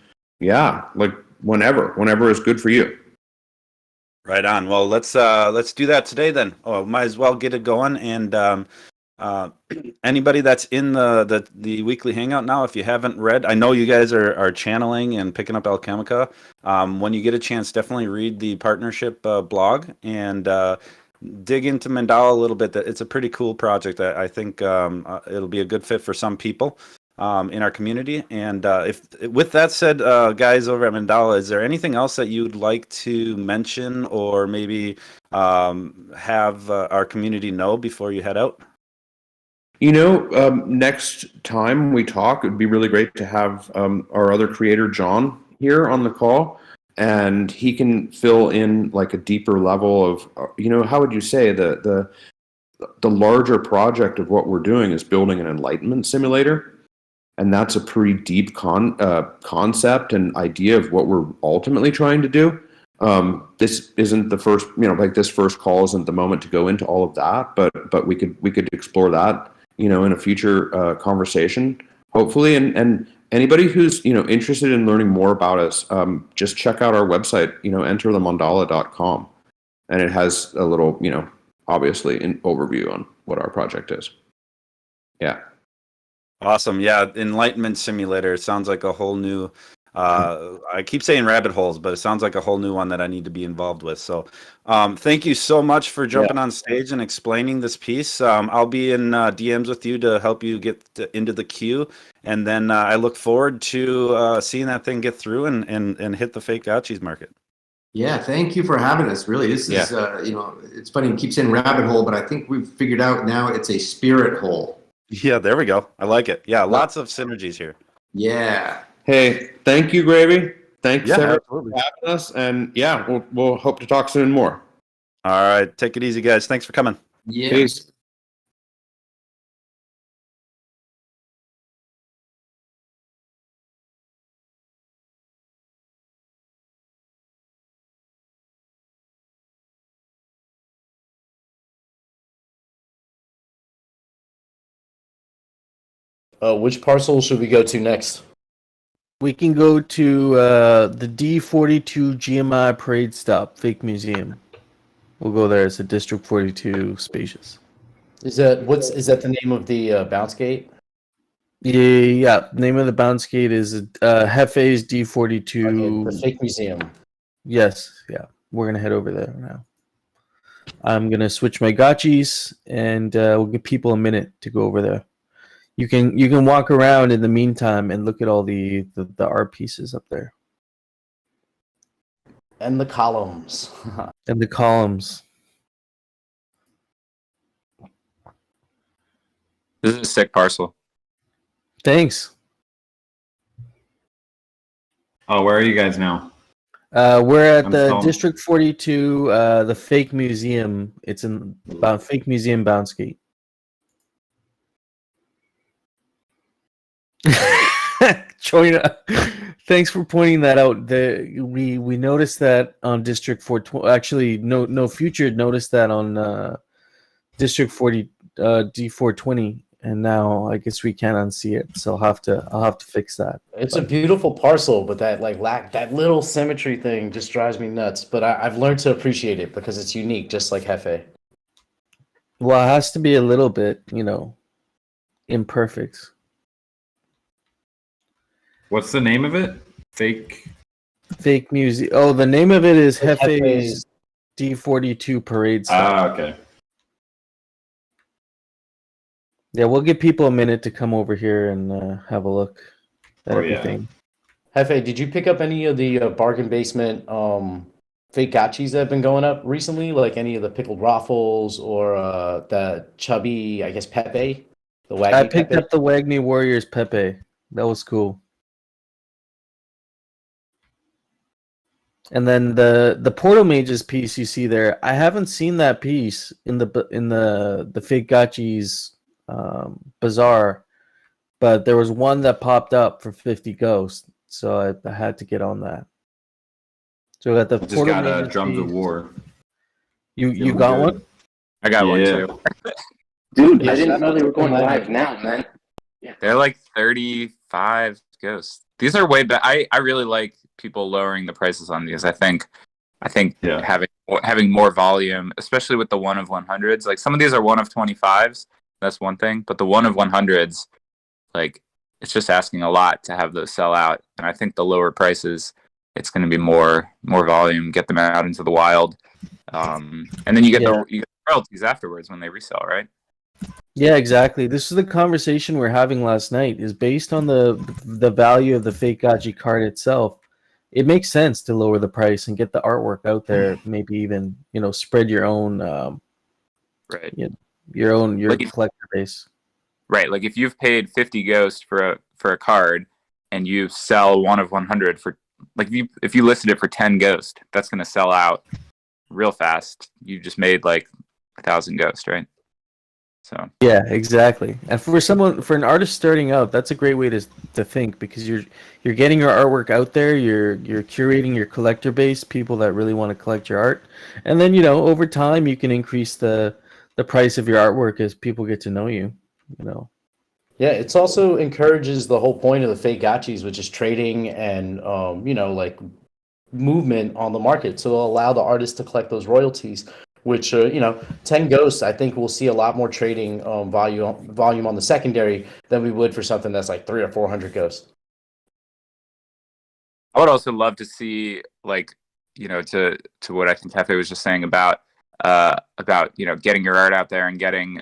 yeah, like whenever is good for you. Right on. Well, let's do that today then. Oh, might as well get it going. And anybody that's in the weekly hangout now, if you haven't read, I know you guys are channeling and picking up Alchemica. When you get a chance, definitely read the partnership blog and dig into Mandala a little bit. That it's a pretty cool project. I think it'll be a good fit for some people in our community. And if with that said, guys over at Mandala, is there anything else that you'd like to mention, or maybe have our community know before you head out? Next time we talk, it would be really great to have our other creator, John, here on the call, and he can fill in like a deeper level of, how would you say the larger project of what we're doing is building an enlightenment simulator, and that's a pretty deep concept and idea of what we're ultimately trying to do. This isn't the first, this first call isn't the moment to go into all of that, but we could explore that in a future conversation, hopefully. And anybody who's interested in learning more about us, just check out our website, enterthemandala.com, and it has a little obviously an overview on what our project is. Yeah. Awesome. Yeah, Enlightenment Simulator sounds like a whole new I keep saying rabbit holes, but it sounds like a whole new one that I need to be involved with. So thank you so much for jumping on stage and explaining this piece. I'll be in DMs with you to help you get into the queue. And then I look forward to seeing that thing get through and hit the fake gotchis market. Yeah, thank you for having us. Really, this is, it's funny, you keep saying rabbit hole, but I think we've figured out now it's a spirit hole. Yeah, there we go. I like it. Yeah, lots of synergies here. Yeah. Hey, thank you, Gravy. Thanks everyone absolutely for having us. And yeah, we'll hope to talk soon more. All right. Take it easy, guys. Thanks for coming. Yeah. Peace. Which parcel should we go to next? We can go to the D42 GMI Parade Stop Fake Museum. We'll go there. It's a District 42 spacious. Is that the name of the bounce gate? Yeah. Name of the bounce gate is Hefe's Okay, D42. the fake museum. Yes. Yeah. We're gonna head over there now. I'm gonna switch my gotchis, and we'll give people a minute to go over there. You can walk around in the meantime and look at all the art pieces up there And the columns. and the columns. This is a sick parcel. Thanks. Oh, where are you guys now? We're at I'm the still- District 42, the fake museum. It's in about fake museum bounce gate. Choina, thanks for pointing that out. We noticed that on District 420. Actually, no future noticed that on District 40 D420, and now I guess we can't unsee it. So I'll have to fix that. It's a beautiful parcel, but that that little symmetry thing just drives me nuts. But I've learned to appreciate it because it's unique, just like Hefe. Well, it has to be a little bit, imperfect. What's the name of it? Fake. Fake music. Oh, the name of it is Hefe's- Hefe's D42 Parade Stop. Ah, okay. Yeah, we'll give people a minute to come over here and have a look at Oh, yeah. everything. Hefe, did you pick up any of the bargain basement fake gotchis that have been going up recently? Like any of the pickled waffles or the chubby, I guess, Pepe? The Waggy I picked Pepe? up the Wagner Warriors Pepe. That was cool. And then the Portal Mages piece you see there, I haven't seen that piece in the fake gotchis bazaar, but there was one that popped up for 50 ghosts, so I had to get on that. So I got the I just Portal got Mages Drums of piece. War. You Feeling got good. one? I got one Yeah. too. Dude, Yeah, I didn't shout know out they to were going Portal live Mages. now, man. They're like 35 ghosts. These are way better. I really like people lowering the prices on these. I think Yeah. having more volume, especially with the 1 of 100s. Like some of these are 1 of 25s. That's one thing, but the 1 of 100s, like it's just asking a lot to have those sell out. And I think the lower prices, it's going to be more volume. Get them out into the wild, and then you get the royalties afterwards when they resell, right? Yeah, exactly. This is the conversation we're having last night. Is based on the value of the fake Gachi card itself. It makes sense to lower the price and get the artwork out there. Maybe even spread your own Right. your Like if- collector base. Right. Like if you've paid 50 ghost for a card and you sell 1 of 100 for like if you listed it for 10 ghost, that's going to sell out real fast. You just made like 1,000 ghost, right? So Yeah, exactly. And for an artist starting out, that's a great way to think because you're getting your artwork out there. You're curating your collector base, people that really want to collect your art, and then over time you can increase the price of your artwork as people get to know you. Yeah, it's also encourages the whole point of the fake gotchis, which is trading and like movement on the market. So it'll allow the artist to collect those royalties, which 10 ghosts, I think we'll see a lot more trading volume on the secondary than we would for something that's like 300 or 400 ghosts. I would also love to see like, to what I think Hefe was just saying about getting your art out there and getting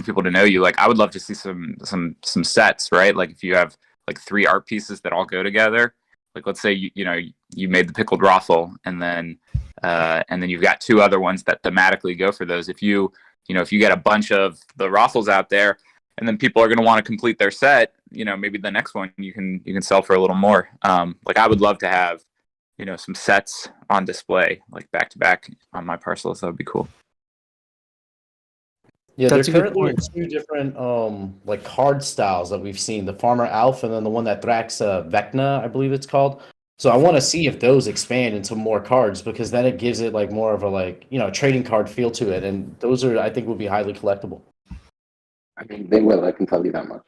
people to know you. Like I would love to see some sets, right? Like if you have like 3 art pieces that all go together, like let's say you made the pickled raffle and then you've got 2 other ones that thematically go for those. If you get a bunch of the raffles out there and then people are going to want to complete their set, maybe the next one you can sell for a little more. Like I would love to have some sets on display like back to back on my parcels. That would be cool. Yeah, That's there's a good currently point. 2 different like card styles that we've seen: the Farmer Alf and then the one that Thrax Vecna, I believe it's called. So I want to see if those expand into more cards because then it gives it like more of a trading card feel to it, and those I think will be highly collectible. I mean, they will. I can tell you that much.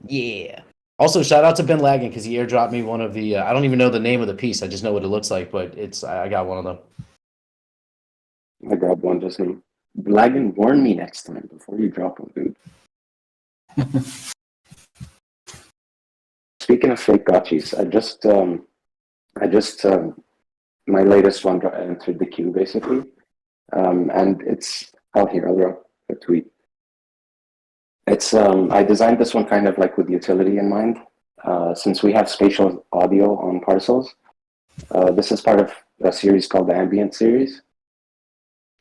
Yeah. Also, shout out to Ben Lagan because he airdropped me one of the. I don't even know the name of the piece. I just know what it looks like, but I got one of them. I grabbed one just now. Lagan, warn me next time before you drop one, dude. Speaking of fake gotchis, my latest one entered the queue basically, and it's out here. I'll drop a tweet. It's I designed this one kind of like with utility in mind. Since we have spatial audio on parcels, this is part of a series called the Ambient series,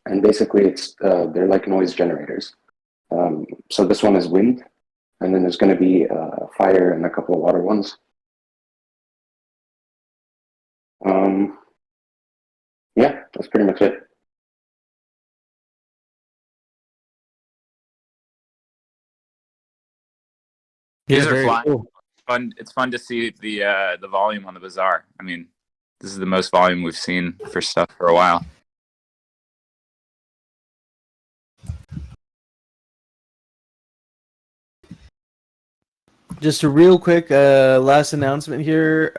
and basically it's they're like noise generators. So this one is wind, and then there's going to be fire and a couple of water ones. Yeah, that's pretty much it. These Yeah, are very flying. cool. Fun. It's fun to see the volume on the bazaar. I mean, this is the most volume we've seen for stuff for a while. Just a real quick last announcement here.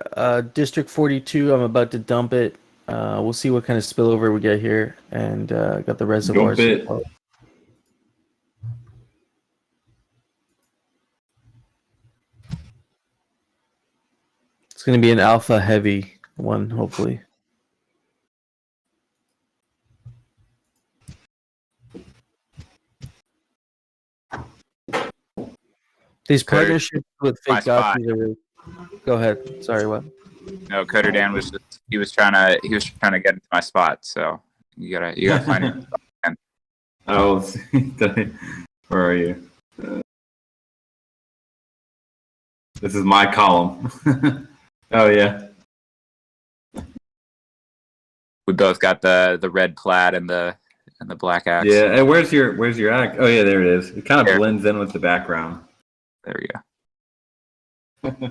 District 42, I'm about to dump it. We'll see what kind of spillover we get here, and got the reservoirs. Dump it. It's going to be an alpha heavy one, hopefully. These Cutter, partnerships with my fake spot. gotchis are really... Go ahead. Sorry, what? No, Coder Dan was trying to get into my spot. So you gotta find it. Oh, where are you? This is my column. Oh yeah. We both got the red plaid and the black axe. Yeah. And where's your axe? Oh yeah, there it is. It kind of Here. blends in with the background. There we go.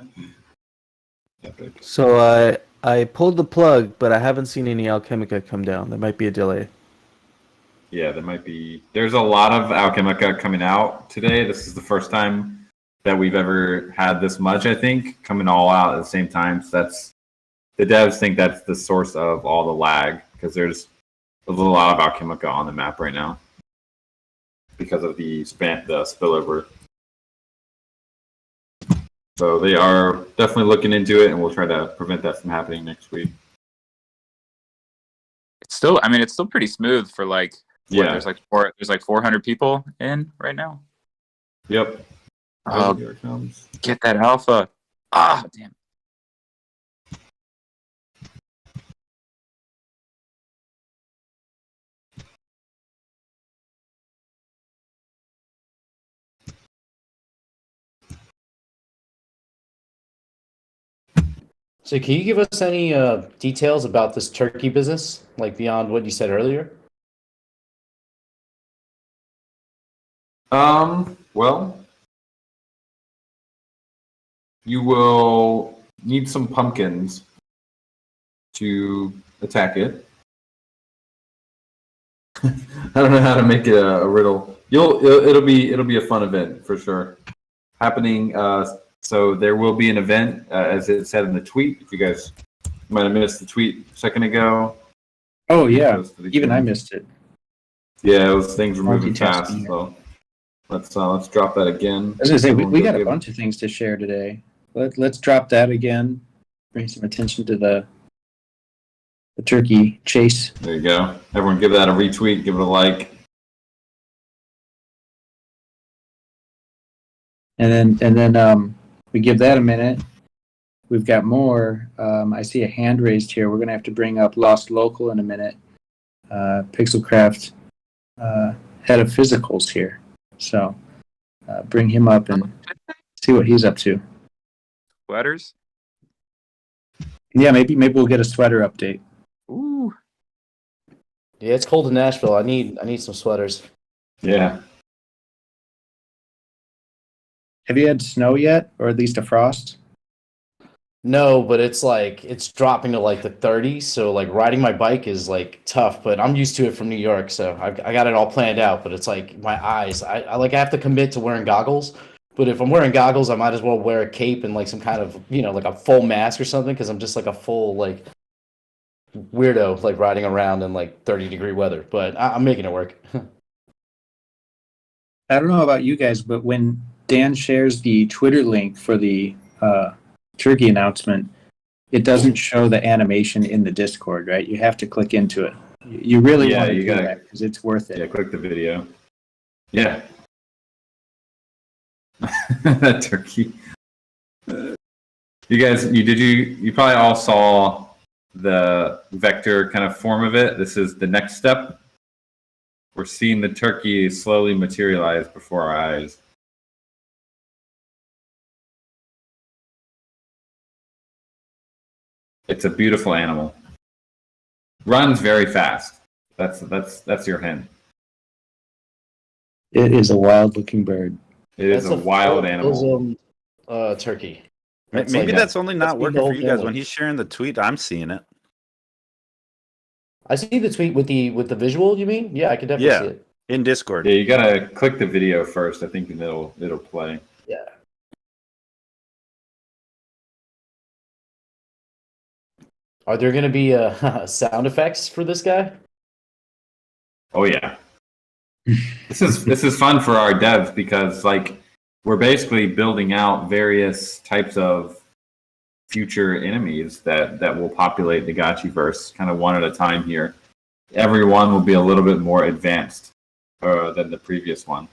Epic. So I pulled the plug, but I haven't seen any Alchemica come down. There might be a delay. Yeah, there might be. There's a lot of Alchemica coming out today. This is the first time that we've ever had this much, I think, coming all out at the same time. So that's the devs think that's the source of all the lag because there's a lot of Alchemica on the map right now because of the spillover. So they are definitely looking into it, and we'll try to prevent that from happening next week. It's still pretty smooth for like. Yeah. There's like 400 people in right now. Yep. Oh, here it comes. get that alpha. Ah, damn. So, can you give us any details about this turkey business, like beyond what you said earlier? Well, you will need some pumpkins to attack it. I don't know how to make it a riddle. It'll be a fun event for sure. Happening. So there will be an event, as it said in the tweet. If you guys might have missed the tweet a second ago. Oh yeah, even I missed it. Yeah, those things were moving Multitasking fast. here. So let's drop that again. I was gonna say we Everyone got go a give- bunch of things to share today. Let's drop that again. Bring some attention to the turkey chase. There you go. Everyone, give that a retweet. Give it a like. And then we give that a minute. We've got more. I see a hand raised here. We're gonna have to bring up Lost Local in a minute. Pixelcraft, head of physicals here. So bring him up and see what he's up to. Sweaters. Yeah, maybe we'll get a sweater update. Ooh. Yeah, it's cold in Nashville. I need some sweaters. Yeah. Have you had snow yet, or at least a frost? No, but it's dropping to like the 30s, so like riding my bike is like tough, but I'm used to it from New York, so I got it all planned out, but it's like my eyes. I have to commit to wearing goggles But if I'm wearing goggles, I might as well wear a cape and like some kind of, like a full mask or something, because I'm just like a full like weirdo, like riding around in like 30-degree weather. But I'm making it work. I don't know about you guys, but when Dan shares the Twitter link for the turkey announcement, it doesn't show the animation in the Discord, right? You have to click into it. You really want to do that because it's worth it. Yeah, click the video. Yeah. That turkey. You guys, you probably all saw the vector kind of form of it. This is the next step. We're seeing the turkey slowly materialize before our eyes. It's a beautiful animal. Runs very fast. That's your hint. It is a wild-looking bird. It is a wild animal. Turkey. Maybe that's only not working for you guys. family. When he's sharing the tweet, I'm seeing it. I see the tweet with the visual. You mean? Yeah, I can definitely see it. In Discord. Yeah, you gotta click the video first. I think it'll play. Yeah. Are there going to be sound effects for this guy? Oh yeah. This is fun for our devs because like we're basically building out various types of future enemies that will populate the Gotchiverse kind of one at a time here. Every one will be a little bit more advanced than the previous one.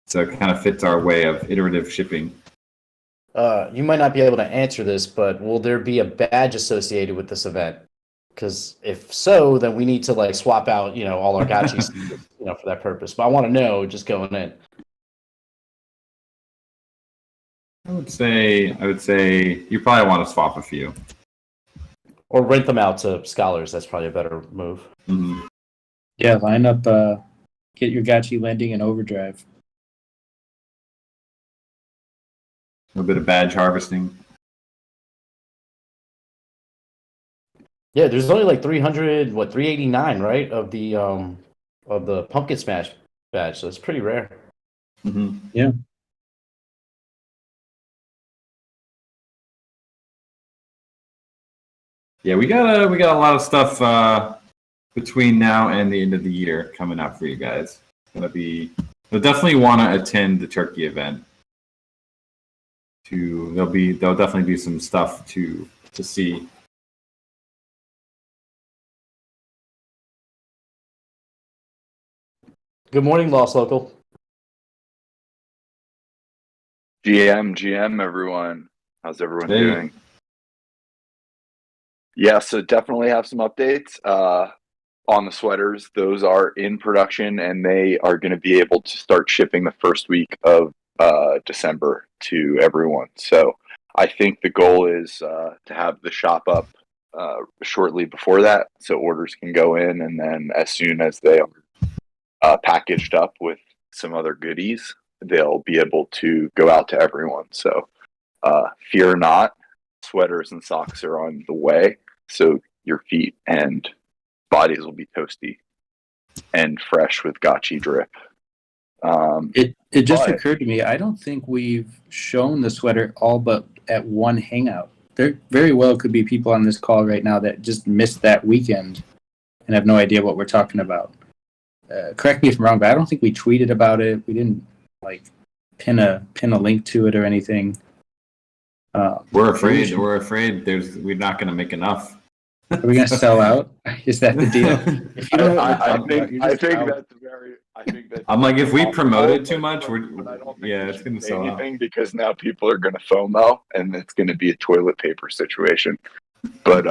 So it kind of fits our way of iterative shipping. You might not be able to answer this, but will there be a badge associated with this event? Because if so, then we need to like swap out, all our gotchis, for that purpose. But I want to know just going in. I would say you probably want to swap a few. Or rent them out to scholars. That's probably a better move. Mm-hmm. Yeah, line up, get your gotchi lending in overdrive. A bit of badge harvesting. Yeah, there's only like 389, right, of the Pumpkin Smash badge, so it's pretty rare. Mm-hmm. Yeah. Yeah, we got a lot of stuff between now and the end of the year coming up for you guys. You'll definitely want to attend the turkey event. There'll definitely be some stuff to see. Good morning, Lost Local. GM, everyone. How's everyone doing? Yeah, so definitely have some updates on the sweaters. Those are in production, and they are going to be able to start shipping the first week of December to everyone. So I think the goal is to have the shop up shortly before that, so orders can go in, and then as soon as they are packaged up with some other goodies, they'll be able to go out to everyone. So fear not, sweaters and socks are on the way, so your feet and bodies will be toasty and fresh with gotchi drip. It just occurred to me, I don't think we've shown the sweater all but at one hangout. There very well could be people on this call right now that just missed that weekend and have no idea what we're talking about. Correct me if I'm wrong, but I don't think we tweeted about it. We didn't like pin a link to it or anything. We're afraid we're not going to make enough. Are we going to sell out? Is that the deal? If you don't know what I we're talking about, think that's very. I think that's. I'm like, if we promote it too much, but I don't think it's going to sell out. anything because now people are going to FOMO and it's going to be a toilet paper situation. But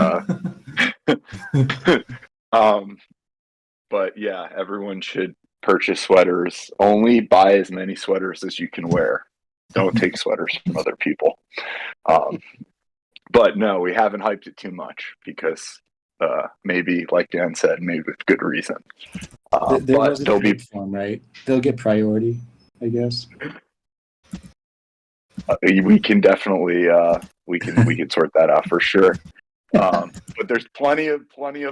but yeah, everyone should purchase sweaters. Only buy as many sweaters as you can wear. Don't take sweaters from other people. But no, we haven't hyped it too much because maybe, like Dan said, maybe with good reason. there but was a they'll be form, right? They'll get priority, I guess. we can definitely we can sort that out for sure. But there's plenty of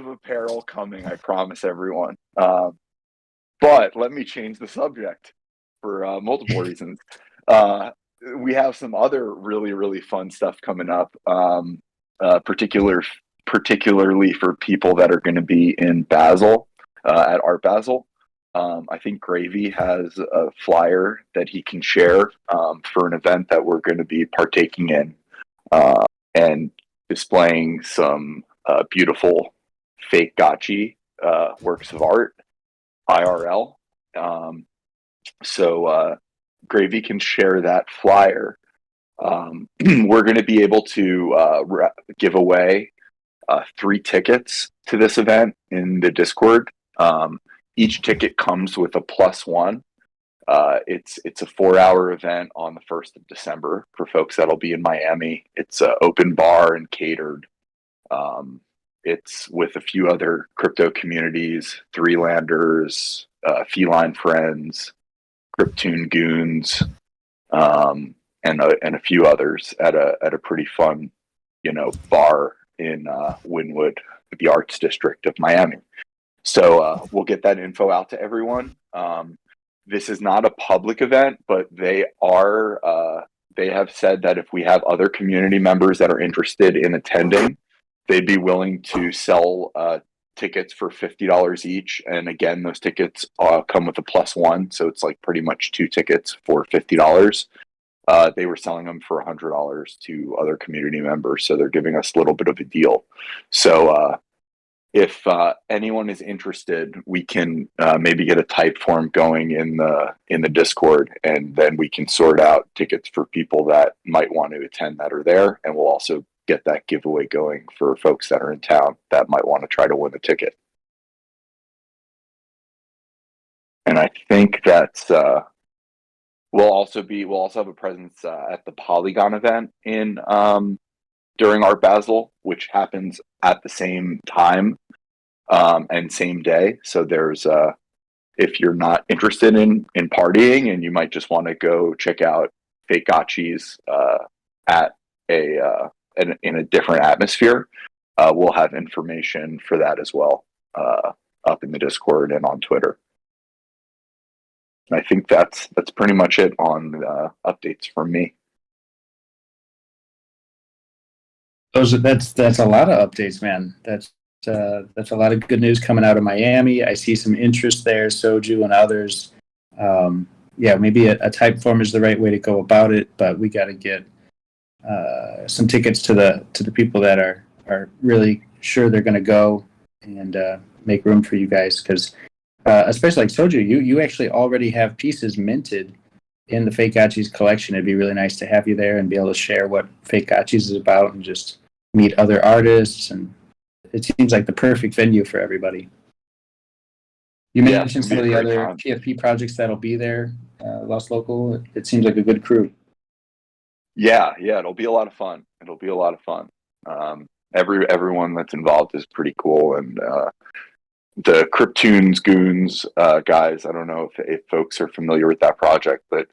apparel coming, I promise everyone. But let me change the subject. for multiple reasons. We have some other really, really fun stuff coming up, particularly for people that are going to be in Basel, at Art Basel. I think Gravy has a flyer that he can share for an event that we're going to be partaking in and displaying some beautiful fake gotchi works of art, IRL. So Gravy can share that flyer. We're going to be able to give away 3 tickets to this event in the Discord. Each ticket comes with a +1. It's a 4-hour event on the 1st of December for folks that'll be in Miami. It's an open bar and catered. It's with a few other crypto communities, Three Landers, Feline Friends, Cryptoon Goons, and a few others at a pretty fun, bar in Wynwood, the Arts District of Miami. So we'll get that info out to everyone. This is not a public event, but they have said that if we have other community members that are interested in attending, they'd be willing to sell tickets for $50 each. And again, those tickets come with a +1, so it's like pretty much 2 tickets for $50. They were selling them for $100 to other community members, so they're giving us a little bit of a deal. So if anyone is interested, we can maybe get a type form going in the Discord, and then we can sort out tickets for people that might want to attend that are there, and we'll also get that giveaway going for folks that are in town that might want to try to win a ticket. And I think that's we'll also have a presence at the Polygon event in during Art Basel, which happens at the same time and same day. So there's if you're not interested in partying and you might just want to go check out fake gotchis at in a different atmosphere, we'll have information for that as well up in the Discord and on Twitter. And I think that's pretty much it on updates from me. That's a lot of updates, man. That's a lot of good news coming out of Miami. I see some interest there, Soju and others. Maybe a type form is the right way to go about it, but we got to get some tickets to the people that are really sure they're going to go and make room for you guys, because especially like Soju, you actually already have pieces minted in the Fake Gotchis collection. It'd be really nice to have you there and be able to share what Fake Gotchis is about and just meet other artists, and it seems like the perfect venue for everybody. You mentioned some of the other PFP projects that'll be there, Lost Local. It seems like a good crew. Yeah, it'll be a lot of fun. Everyone that's involved is pretty cool, and the Cryptoons Goons guys, I don't know if folks are familiar with that project, but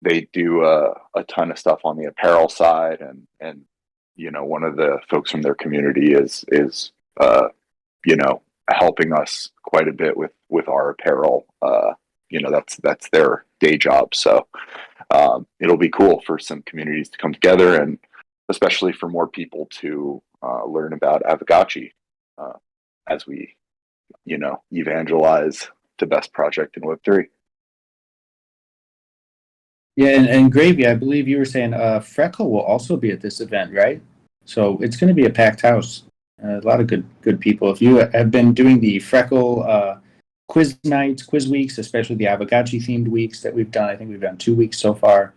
they do a ton of stuff on the apparel side, and one of the folks from their community is helping us quite a bit with our apparel. That's their day job, so it'll be cool for some communities to come together, and especially for more people to learn about Aavegotchi as we evangelize the best project in Web3. Yeah, and Gravy, I believe you were saying Freckle will also be at this event, right? So it's going to be a packed house. A lot of good people. If you have been doing the Freckle quiz nights, quiz weeks, especially the Aavegotchi themed weeks that we've done, I think we've done 2 weeks so far.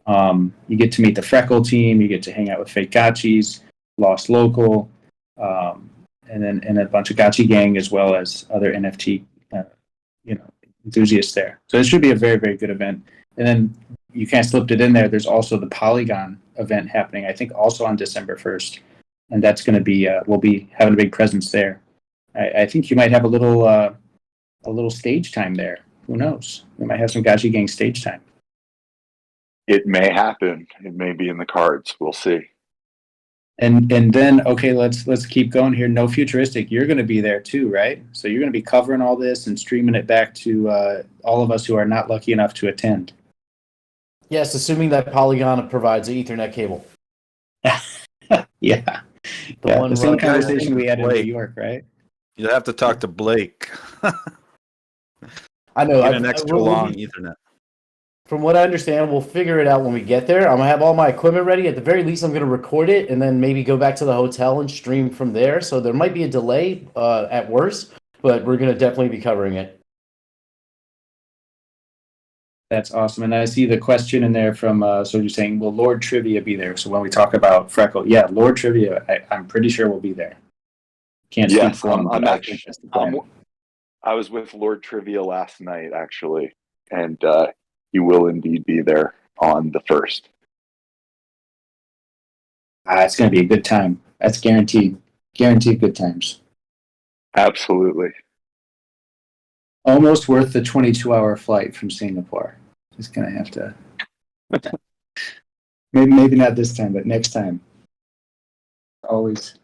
You get to meet the Freckle team. You get to hang out with Fake Gotchis, Lost Local, and a bunch of Gotchi gang, as well as other NFT enthusiasts there. So it should be a very, very good event. And then you kind of slipped it in there. There's also the Polygon event happening, I think, also on December 1st. And that's going to be, we'll be having a big presence there. I think you might have a little stage time there. Who knows? We might have some Gotchi gang stage time. It may happen. It may be in the cards. We'll see. And then okay, let's keep going here. No futuristic. You're going to be there too, right? So you're going to be covering all this and streaming it back to all of us who are not lucky enough to attend. Yes, assuming that Polygon provides an Ethernet cable. Yeah, the same conversation we had in New York, right? You'll have to talk to Blake. I know. Get an extra long Ethernet. From what I understand, we'll figure it out when we get there. I'm gonna have all my equipment ready. At the very least, I'm gonna record it and then maybe go back to the hotel and stream from there. So there might be a delay at worst, but we're gonna definitely be covering it. That's awesome. And I see the question in there from so you're saying, will Lord Trivia be there? So when we talk about Freckle, yeah, Lord Trivia, I'm pretty sure will be there. Can't speak for him, but I think that's the plan. I was with Lord Trivia last night, actually, and he will indeed be there on the 1st. It's going to be a good time. That's guaranteed. Guaranteed good times. Absolutely. Almost worth the 22-hour flight from Singapore. Just going to have to... maybe not this time, but next time. Always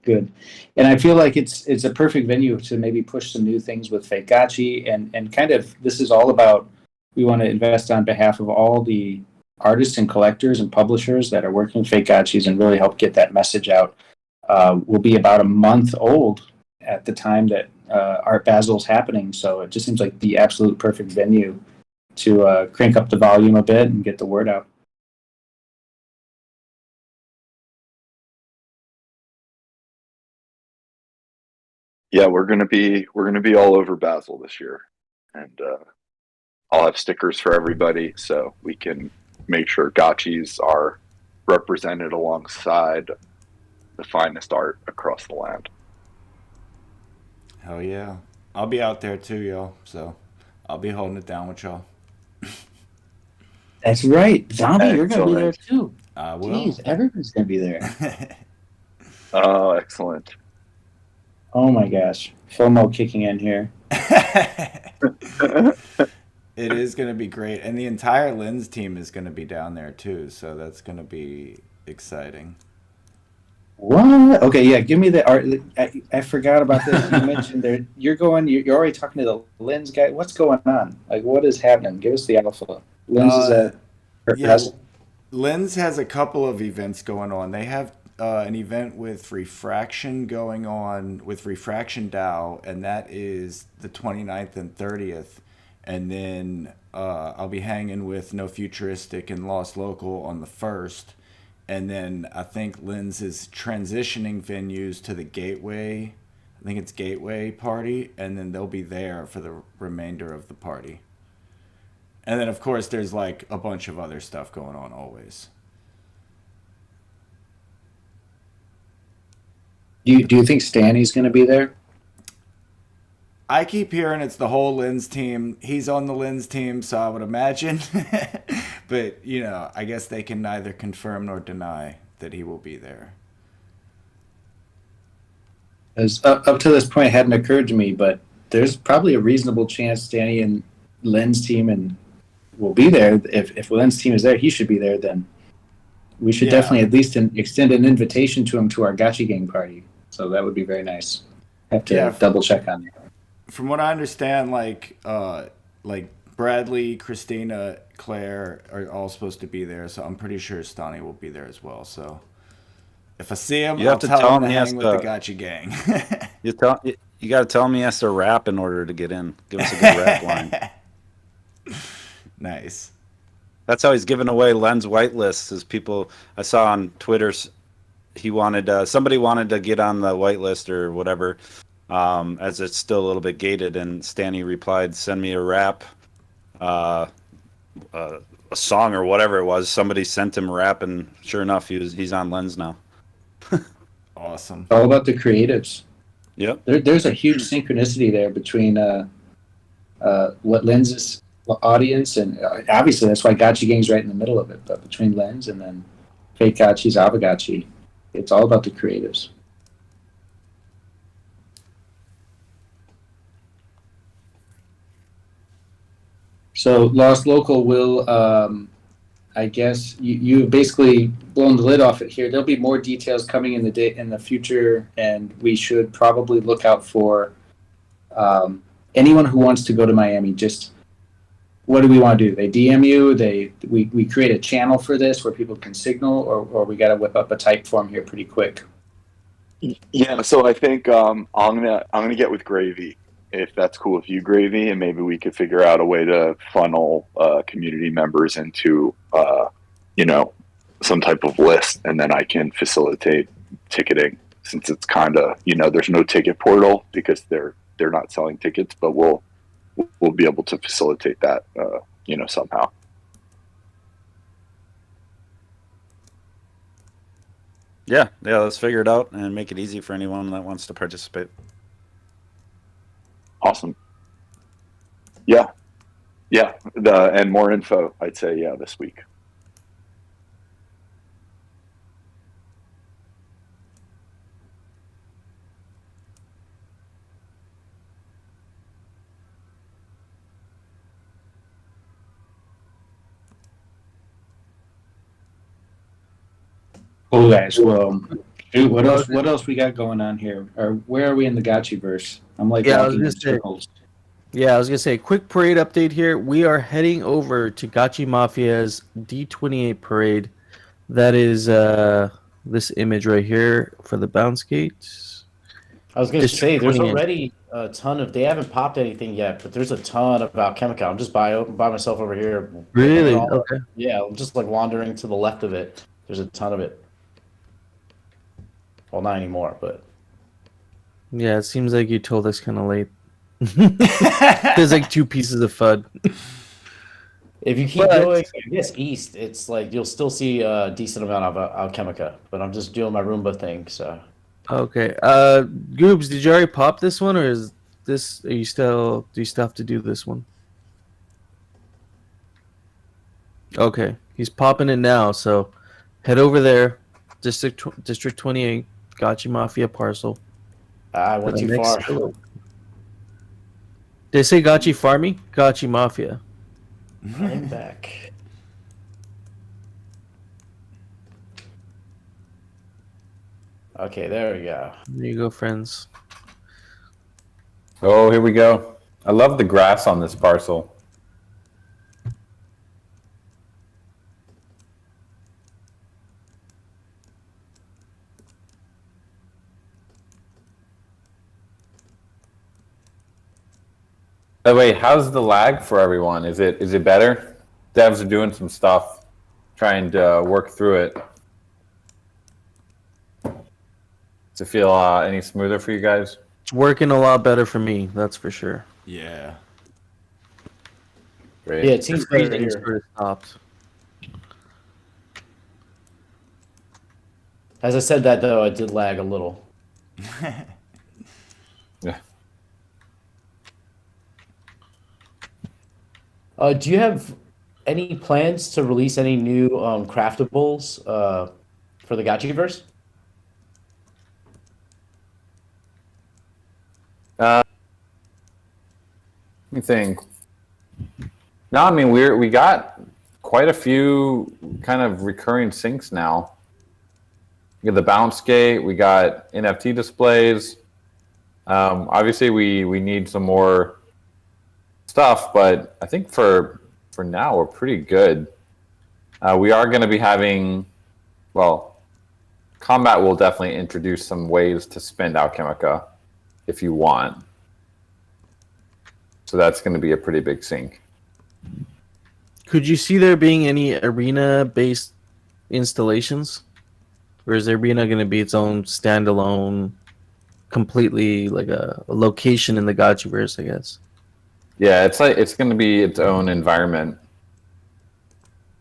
good. And I feel like it's a perfect venue to maybe push some new things with Fakegachi and kind of this is all about we want to invest on behalf of all the artists and collectors and publishers that are working Fakegachis and really help get that message out. We'll be about a month old at the time that Art Basil's happening, so it just seems like the absolute perfect venue to crank up the volume a bit and get the word out. Yeah, we're gonna be all over Basel this year, and I'll have stickers for everybody so we can make sure gotchis are represented alongside the finest art across the land. Hell yeah. I'll be out there too, yo. So I'll be holding it down with y'all. That's right. Zombie, you're going to be there too. I will. Jeez, everyone's going to be there. Oh, excellent. Oh my gosh. FOMO kicking in here. It is going to be great. And the entire Lens team is going to be down there too. So that's going to be exciting. What? Okay, yeah, give me the art. I forgot about this. You mentioned there. You're already talking to the Lens guy. What's going on? Like, what is happening? Give us the alpha. Lens is Lens has a couple of events going on. They have an event with Refraction going on with Refraction DAO, and that is the 29th and 30th. And then I'll be hanging with No Futuristic and Lost Local on the 1st. And then I think Lens is transitioning venues to the Gateway. I think it's Gateway party, and then they'll be there for the remainder of the party. And then, of course, there's like a bunch of other stuff going on always. Do you think Stanny's going to be there? I keep hearing it's the whole Lens team. He's on the Lens team, so I would imagine. But, you know, I guess they can neither confirm nor deny that he will be there. As up to this point, it hadn't occurred to me, but there's probably a reasonable chance Stanny and Lens team will be there. If Lens team is there, he should be there. Then we should definitely at least extend an invitation to him to our Gotchi Gang party. So that would be very nice. Have to double check on that. From what I understand, like Bradley, Christina, Claire are all supposed to be there, so I'm pretty sure Stoney will be there as well. So if I see him, I'll tell him to hang with the Gotchi Gang. You got to tell him he has to rap in order to get in. Give us a good rap line. Nice. That's how he's giving away Lens whitelists. Is people I saw on Twitter, he wanted somebody wanted to get on the whitelist or whatever. As it's still a little bit gated, and Stanny replied, "Send me a rap, a song or whatever it was." Somebody sent him a rap, and sure enough, he's on Lens now. Awesome. All about the creatives. Yep. There's a huge synchronicity there between what Lens's audience and obviously that's why Gotchi Gang's right in the middle of it. But between Lens and then Fake Gotchi's Aavegotchi, it's all about the creatives. So Lost Local will I guess you basically blown the lid off it here. There'll be more details coming in the future, and we should probably look out for anyone who wants to go to Miami. Just what do we want to do? They DM you. We create a channel for this where people can signal, or we got to whip up a type form here pretty quick. Yeah, so I think I'm gonna get with Gravy, if that's cool with you, Gravy, and maybe we could figure out a way to funnel community members into some type of list, and then I can facilitate ticketing, since it's kind of there's no ticket portal because they're not selling tickets, but we'll be able to facilitate that somehow. Yeah, let's figure it out and make it easy for anyone that wants to participate. Awesome. Yeah. And more info, I'd say, this week. Cool, guys. Well, shoot, what else we got going on here? Or where are we in the Gotchi verse? I'm like walking in circles. Yeah, I was gonna say, quick parade update here. We are heading over to Gotchi Mafia's D28 parade. That is this image right here for the bounce gates. I was going to say, there's already a ton of. They haven't popped anything yet, but there's a ton of Alchemica. I'm just by myself over here. Really? Okay. Yeah, I'm just like wandering to the left of it. There's a ton of it. Well, not anymore, but. Yeah, it seems like you told us kind of late. There's like 2 pieces of FUD. If you keep going, I guess east, it's like you'll still see a decent amount of Alchemica, but I'm just doing my Roomba thing, so. Okay. Goobs, did you already pop this one, or is this? Do you still have to do this one? Okay, he's popping it now. So head over there, District 28, Gotchi Mafia parcel. I went too far. Did they say Gotchi Farmy? Gotchi Mafia. I'm back. Okay, there we go. There you go, friends. Oh, here we go. I love the grass on this parcel. By the way, how's the lag for everyone? Is it better? Devs are doing some stuff, trying to work through it. Does it feel any smoother for you guys? It's working a lot better for me, that's for sure. Yeah. Great. Yeah, it seems better Freezing here. sort of stopped. As I said that, though, I did lag a little. Yeah. Do you have any plans to release any new craftables for the Gotchiverse? Let me think. No, I mean we got quite a few kind of recurring syncs now. We got the bounce gate. We got NFT displays. Obviously, we need some more stuff, but I think for now we're pretty good. We are going to be having, well, Combat will definitely introduce some ways to spend Alchemica if you want. So that's going to be a pretty big sync. Could you see there being any arena-based installations? Or is the arena going to be its own standalone, completely like a location in the Gotchiverse, I guess? Yeah, it's going to be its own environment.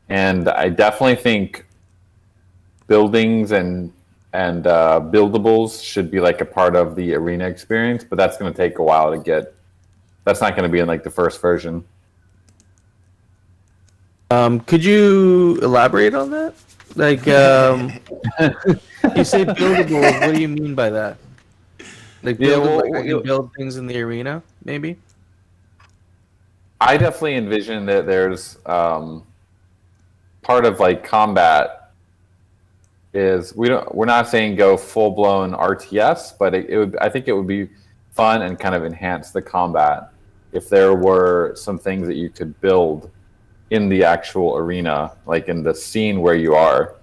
And I definitely think buildings and buildables should be like a part of the arena experience, but that's going to take a while to get. That's not going to be in like the first version. Could you elaborate on that? Like, you say buildables. What do you mean by that? Like, build things in the arena, maybe? I definitely envision that there's part of like combat is we're not saying go full blown RTS, but I think it would be fun and kind of enhance the combat if there were some things that you could build in the actual arena, like in the scene where you are.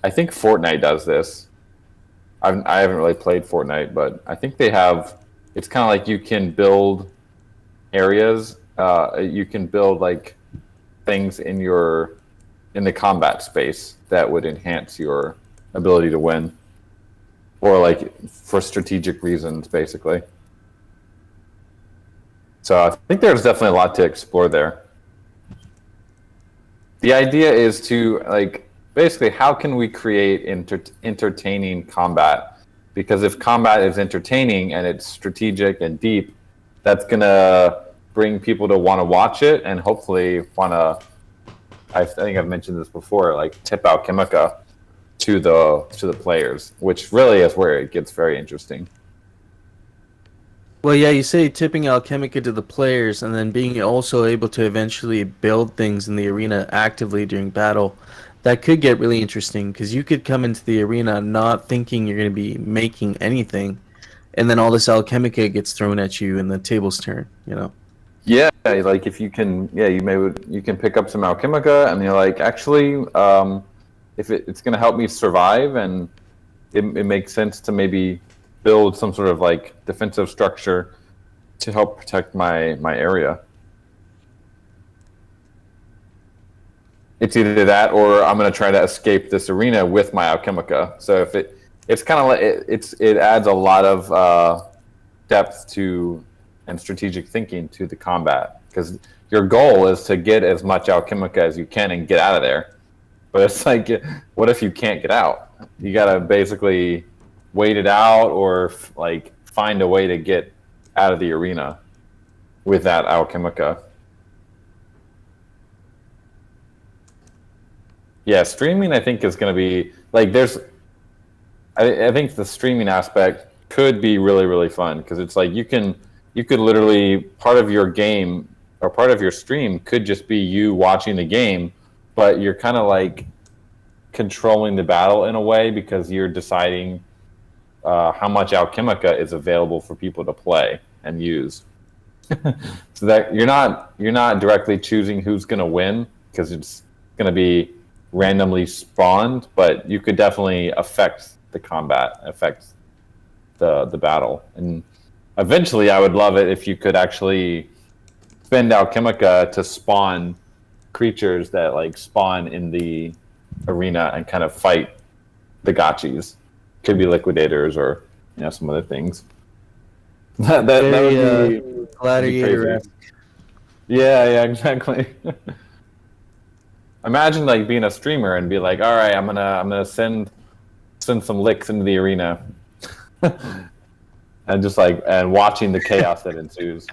I think Fortnite does this. I haven't really played Fortnite, but I think they have. It's kind of like you can build areas. You can build like things in the combat space that would enhance your ability to win, or like for strategic reasons, basically. So I think there's definitely a lot to explore there. The idea is to like basically how can we create entertaining combat? Because if combat is entertaining and it's strategic and deep, that's gonna bring people to want to watch it and hopefully want to. I think I've mentioned this before, like tip Alchemica to the players, which really is where it gets very interesting. Well, yeah, you say tipping Alchemica to the players and then being also able to eventually build things in the arena actively during battle. That could get really interesting because you could come into the arena not thinking you're going to be making anything, and then all this Alchemica gets thrown at you and the tables turn, you know? Yeah, like if you can, you can pick up some Alchemica and you're like, actually, if it's going to help me survive and it makes sense to maybe build some sort of like defensive structure to help protect my area. It's either that or I'm going to try to escape this arena with my Alchemica. So if it's kind of like it adds a lot of depth to and strategic thinking to the combat, because your goal is to get as much Alchemica as you can and get out of there. But it's like, what if you can't get out? You got to basically wait it out or like find a way to get out of the arena with that Alchemica. Yeah, streaming I think is going to be like I think the streaming aspect could be really, really fun because it's like you could literally, part of your game or part of your stream could just be you watching the game, but you're kind of like controlling the battle in a way because you're deciding how much Alchemica is available for people to play and use. So that you're not directly choosing who's going to win because it's going to be randomly spawned, but you could definitely affect the combat, affect the battle. And eventually I would love it if you could actually spend Alchemica to spawn creatures that like spawn in the arena and kind of fight the gotchis. Could be liquidators or some other things. that would be gladiator-esque. Yeah, exactly. Imagine like being a streamer and be like, all right, I'm gonna send some licks into the arena. And just and watching the chaos that ensues.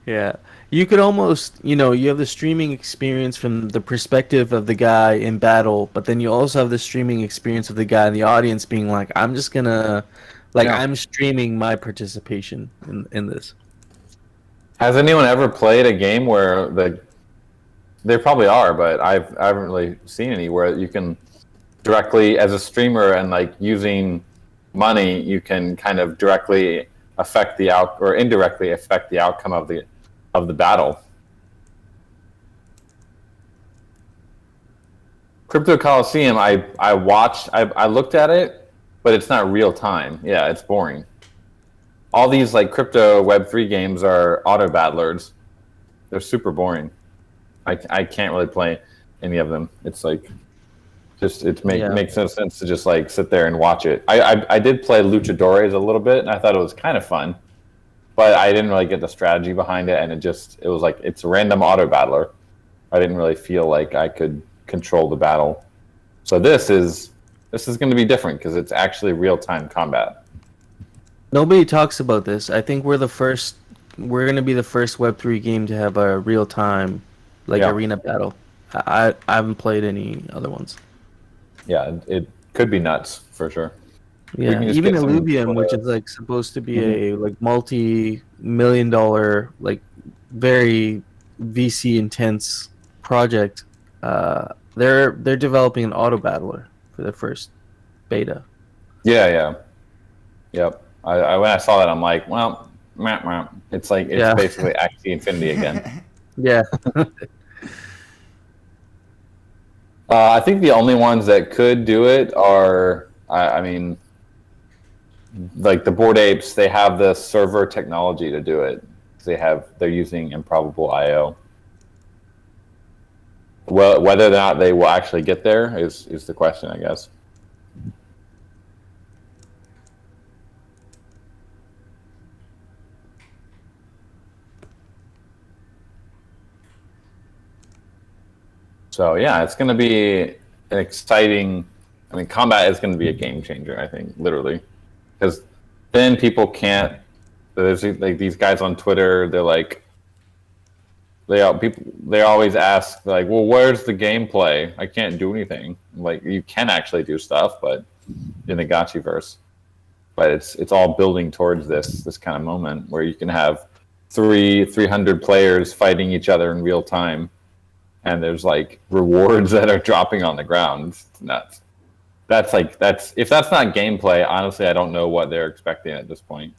Yeah. You could almost, you have the streaming experience from the perspective of the guy in battle, but then you also have the streaming experience of the guy in the audience being like, I'm just gonna, I'm streaming my participation in this. Has anyone ever played a game where they probably are, but I haven't really seen any where you can directly, as a streamer and using money, you can kind of directly affect or indirectly affect the outcome of the battle. Crypto Coliseum, I watched, I looked at it, but it's not real time. Yeah, it's boring. All these crypto Web3 games are auto battlers. They're super boring. I can't really play any of them. It's makes no sense to just sit there and watch it. I did play Luchadores a little bit, and I thought it was kind of fun, but I didn't really get the strategy behind it, and it was it's a random auto battler. I didn't really feel like I could control the battle. So this is going to be different because it's actually real time combat. Nobody talks about this. I think we're going to be the first Web3 game to have a real time arena battle. I haven't played any other ones. Yeah, it could be nuts for sure. Yeah, even Illuvium, which is supposed to be a multi-million-dollar, very VC intense project, they're developing an auto battler for their first beta. Yeah. Yep. I when I saw that, I'm like, well, it's like it's Yeah. basically Axie Infinity again. Yeah. I think the only ones that could do it are, I mean, like the Bored Apes. They have the server technology to do it. They're using improbable IO. Well, whether or not they will actually get there is the question, I guess. So yeah, it's going to be an exciting. I mean, combat is going to be a game changer. I think literally, because then people can't. There's like these guys on Twitter. They're like, they always ask like, well, where's the gameplay? I can't do anything. Like you can actually do stuff, but in the Gotchiverse, but it's all building towards this kind of moment where you can have 300 players fighting each other in real time. And there's like rewards that are dropping on the ground. It's nuts. That's if that's not gameplay, honestly, I don't know what they're expecting at this point.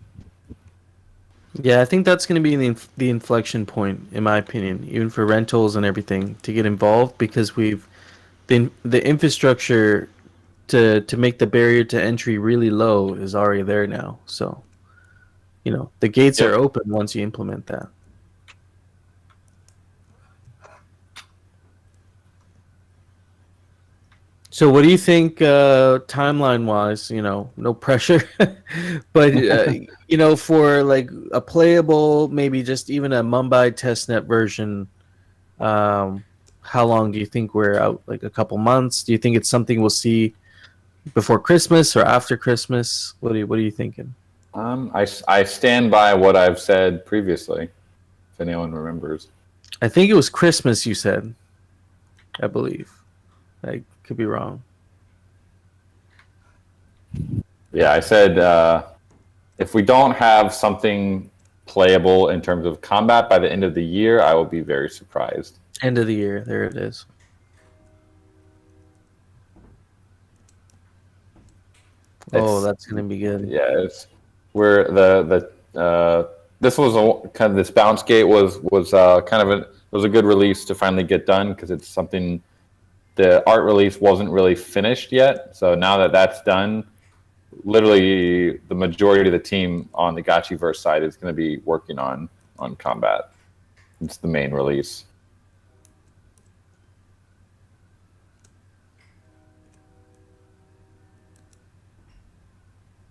Yeah, I think that's going to be the inflection point, in my opinion, even for rentals and everything to get involved, because we've been the infrastructure to make the barrier to entry really low is already there now. So, the gates are open once you implement that. So what do you think timeline-wise, no pressure, but, for like a playable, maybe just even a Mumbai testnet version, how long do you think we're out? Like a couple months? Do you think it's something we'll see before Christmas or after Christmas? What are you thinking? I stand by what I've said previously, if anyone remembers. I think it was Christmas you said, I believe. I could be wrong. Yeah, I said if we don't have something playable in terms of combat by the end of the year, I will be very surprised. End of the year, there it is. That's gonna be good. Yeah, this was kind of this bounce gate was kind of was a good release to finally get done, because it's something. The art release wasn't really finished yet, so now that that's done, literally the majority of the team on the Gotchiverse side is going to be working on combat. It's the main release.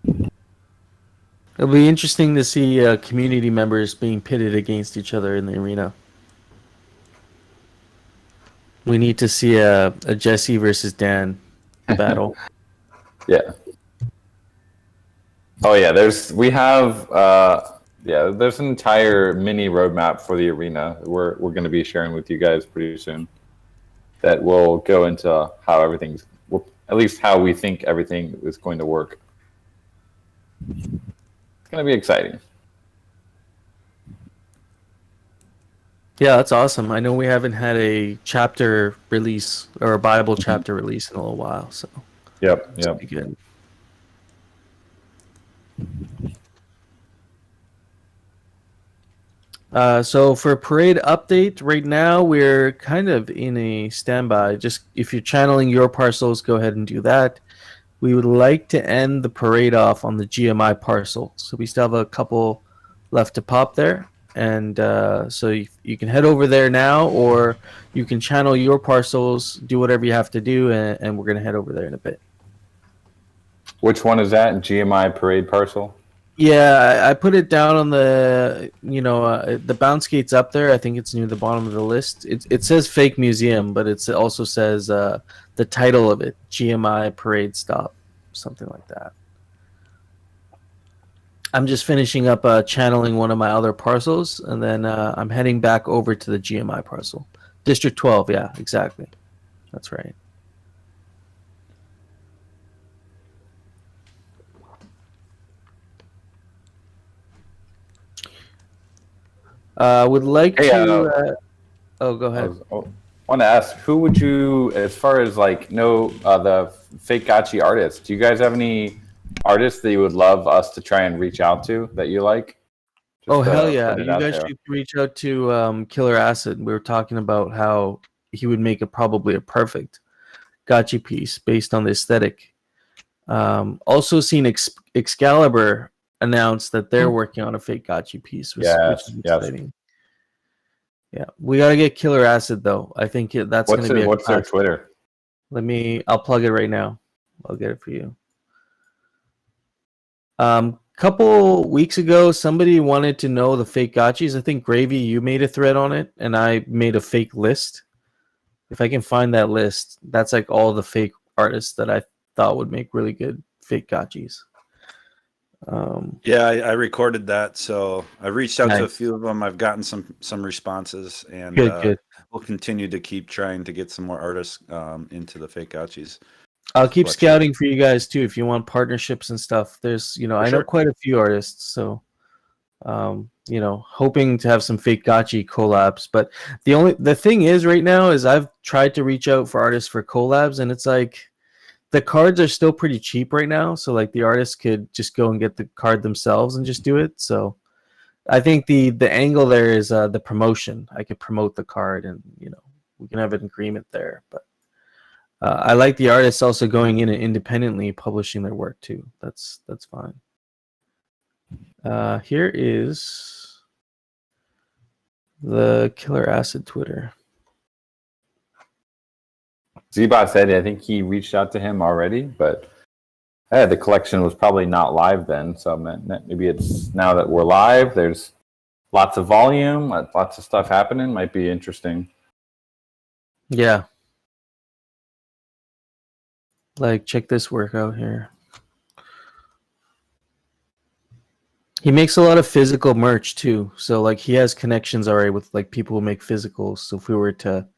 It'll be interesting to see community members being pitted against each other in the arena. We need to see a Jesse versus Dan battle. Yeah. Oh yeah, there's an entire mini roadmap for the arena we're going to be sharing with you guys pretty soon. That will go into how at least how we think everything is going to work. It's going to be exciting. Yeah, that's awesome. I know we haven't had a chapter release or a Bible chapter release in a little while, so Yep. be good. So for parade update, right now we're kind of in a standby. Just if you're channeling your parcels, go ahead and do that. We would like to end the parade off on the GMI parcel, so we still have a couple left to pop there. And so you can head over there now, or you can channel your parcels, do whatever you have to do, and we're going to head over there in a bit. Which one is that? GMI parade parcel? Yeah, I put it down on the, the bounce gate's up there. I think it's near the bottom of the list. It says fake museum, but it also says the title of it, GMI parade stop, something like that. I'm just finishing up channeling one of my other parcels, and then I'm heading back over to the GMI parcel. District 12, yeah, exactly. That's right. Would like to... oh, go ahead. want to ask, who would you, as far as like know the fake gotchi artists? Do you guys have any artists that you would love us to try and reach out to that you like? Oh Just hell yeah! put it You out guys there. should reach out to Killer Acid. We were talking about how he would make probably a perfect gotchi piece based on the aesthetic. Also seen Excalibur announce that they're working on a fake gotchi piece, which Yes, is yes. exciting. Yeah, we gotta get Killer Acid though. I think that's What's gonna be what's their Twitter? I'll plug it right now. I'll get it for you. Couple weeks ago, somebody wanted to know the fake gotchis. I think Gravy, you made a thread on it, and I made a fake list. If I can find that list, that's like all the fake artists that I thought would make really good fake gotchis. Yeah, I recorded that, so I reached out to a Nice. few of them. I've gotten some responses, and Good. we'll continue to keep trying to get some more artists into the fake gotchis. I'll keep collection. scouting for you guys too if you want partnerships and stuff. There's, I know sure. quite a few artists, so hoping to have some fake gotchi collabs. But the thing is right now is I've tried to reach out for artists for collabs, and it's like the cards are still pretty cheap right now. So like the artists could just go and get the card themselves and just do it. So I think the angle there is the promotion. I could promote the card, and we can have an agreement there. But I like the artists also going in and independently publishing their work too. That's fine. Here is the Killer Acid Twitter. Zebot said I think he reached out to him already, but the collection was probably not live then. So maybe it's now that we're live. There's lots of volume, lots of stuff happening. Might be interesting. Yeah. Like, check this work out here. He makes a lot of physical merch too. So like he has connections already with like people who make physicals. So if we were to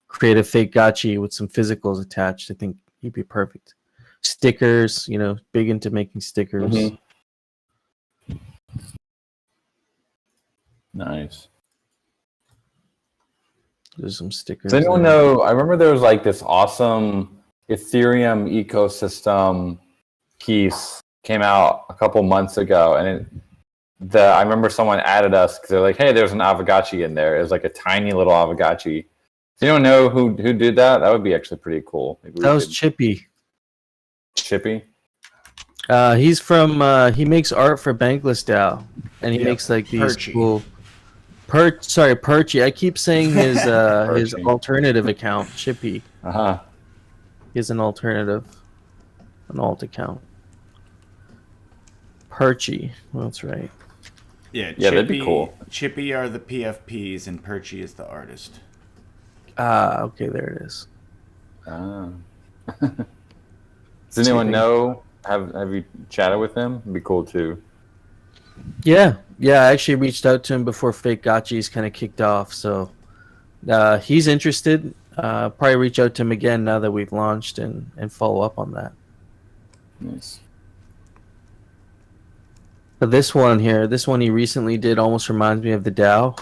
create a fake gotchi with some physicals attached, I think he'd be perfect. Stickers, big into making stickers. Mm-hmm. Nice. There's some stickers. Does anyone know? I remember there was like this awesome Ethereum ecosystem piece came out a couple months ago, and I remember someone added us because they're like, "Hey, there's an Aavegotchi in there." It was like a tiny little Aavegotchi. Does anyone know who did that? That would be actually pretty cool. That was Chippy. Chippy. He's from. He makes art for Bankless DAO, and he makes like these Perchy. cool. Perchy. I keep saying his his alternative account, Chippy. He has an alt account. Perchy. Well, that's right. Yeah, that'd be cool. Chippy are the PFPs, and Perchy is the artist. Okay, there it is. Does anyone know? Have you chatted with him? It'd be cool too. Yeah. I actually reached out to him before Fake Gotchis kind of kicked off, so he's interested. Probably reach out to him again now that we've launched and follow up on that. Nice. But this one he recently did almost reminds me of the DAO.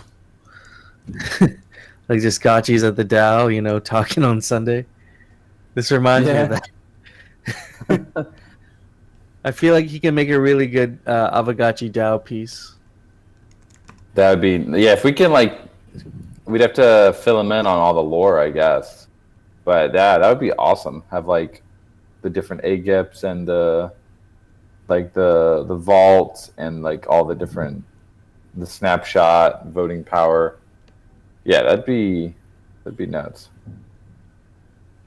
Like just Gotchis at the DAO, talking on Sunday. This reminds me of that. I feel like he can make a really good Aavegotchi DAO piece. That would be if we can we'd have to fill him in on all the lore, I guess. But that would be awesome. Have like the different AGIPs and the vault and like all the different the snapshot voting power. Yeah, that'd be nuts.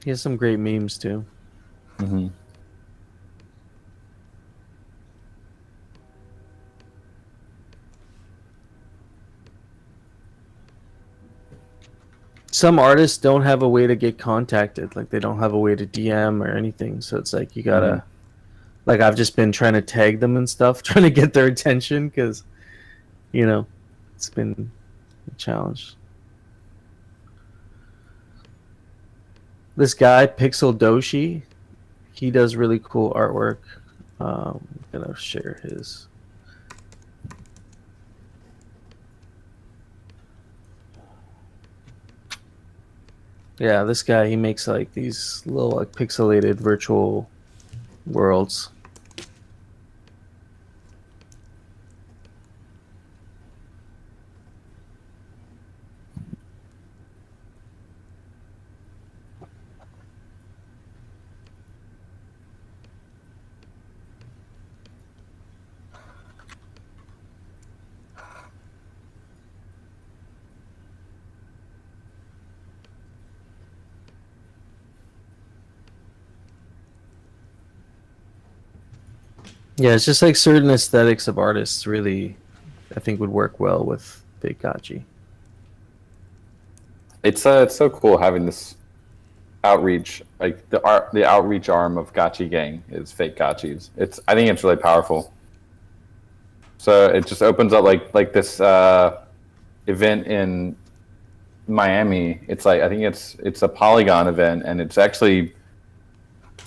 He has some great memes too. Mm-hmm. Some artists don't have a way to get contacted. Like they don't have a way to DM or anything. So it's like you gotta, like I've just been trying to tag them and stuff, trying to get their attention because, it's been a challenge. This guy, Pixel Doshi, he does really cool artwork. I'm gonna share his. Yeah, this guy, he makes like these little like pixelated virtual worlds. Yeah, it's just like certain aesthetics of artists really, I think, would work well with Aavegotchi. It's so cool having this outreach, like the outreach arm of Gotchi Gang is fake Gotchis. I think it's really powerful. So it just opens up like this event in Miami. It's like I think it's a Polygon event, and it's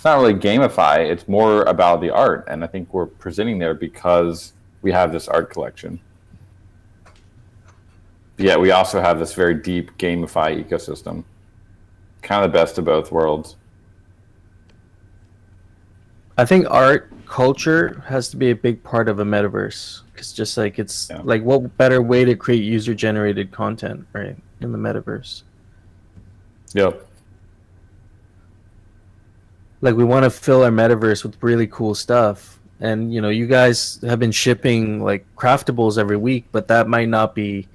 not really gamify. It's more about the art, and I think we're presenting there because we have this art collection. Yeah, we also have this very deep gamify ecosystem. Kind of the best of both worlds. I think art culture has to be a big part of a metaverse. It's just like like what better way to create user generated content, right, in the metaverse? Yep. Like we want to fill our metaverse with really cool stuff, and you guys have been shipping like craftables every week, but that might not be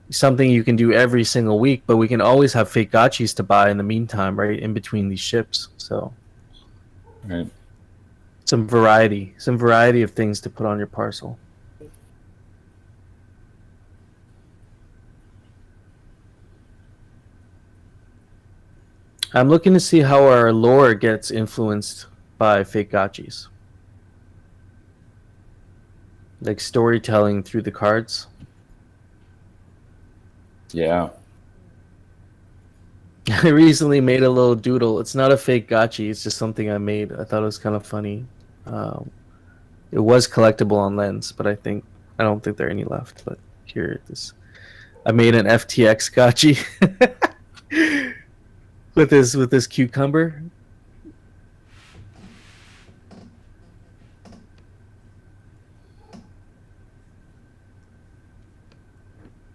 something you can do every single week. But we can always have fake gotchis to buy in the meantime, right, in between these ships. So right. Some variety of things to put on your parcel. I'm looking to see how our lore gets influenced by fake gotchis. Like storytelling through the cards. Yeah. I recently made a little doodle. It's not a fake gotchi. It's just something I made. I thought it was kind of funny. It was collectible on Lens, but I don't think there are any left. But here it is. I made an FTX gotchi with this cucumber.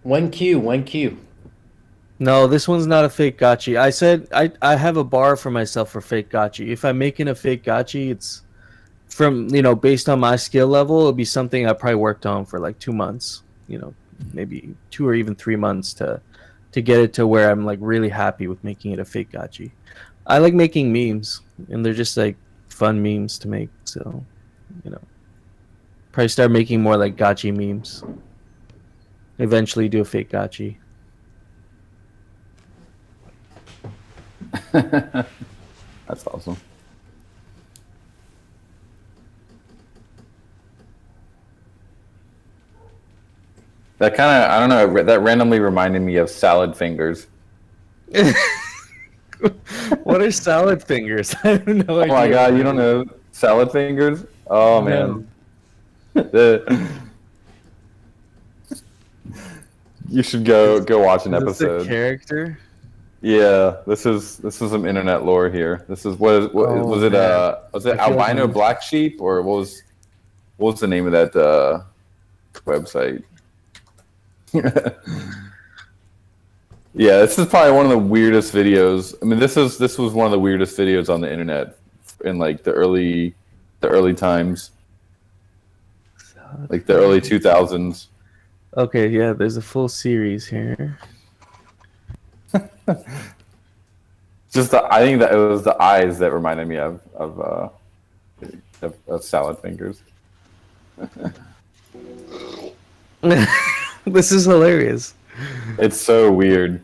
One Q. No, this one's not a fake gotchi. I said I have a bar for myself for fake gotchi. If I'm making a fake gotchi, it's from based on my skill level, it'll be something I probably worked on for like 2 months. Maybe 2 or even 3 months to get it to where I'm like really happy with making it a fake gotchi. I like making memes, and they're just like fun memes to make. So, probably start making more like gotchi memes. Eventually, do a fake gotchi. That's awesome. That kind of, I don't know, that randomly reminded me of salad fingers. What are salad fingers? I have no idea. Oh my god, you don't know salad fingers? Oh man. You should go watch an episode. Is this a character? Yeah, this is some internet lore here. This is was it albino black sheep, or what was the name of that website? Yeah, this is probably one of the weirdest videos. I mean, this was one of the weirdest videos on the internet in like the early times, like the early 2000s. Okay, yeah, there's a full series here. I think that it was the eyes that reminded me of salad fingers. This is hilarious. It's so weird.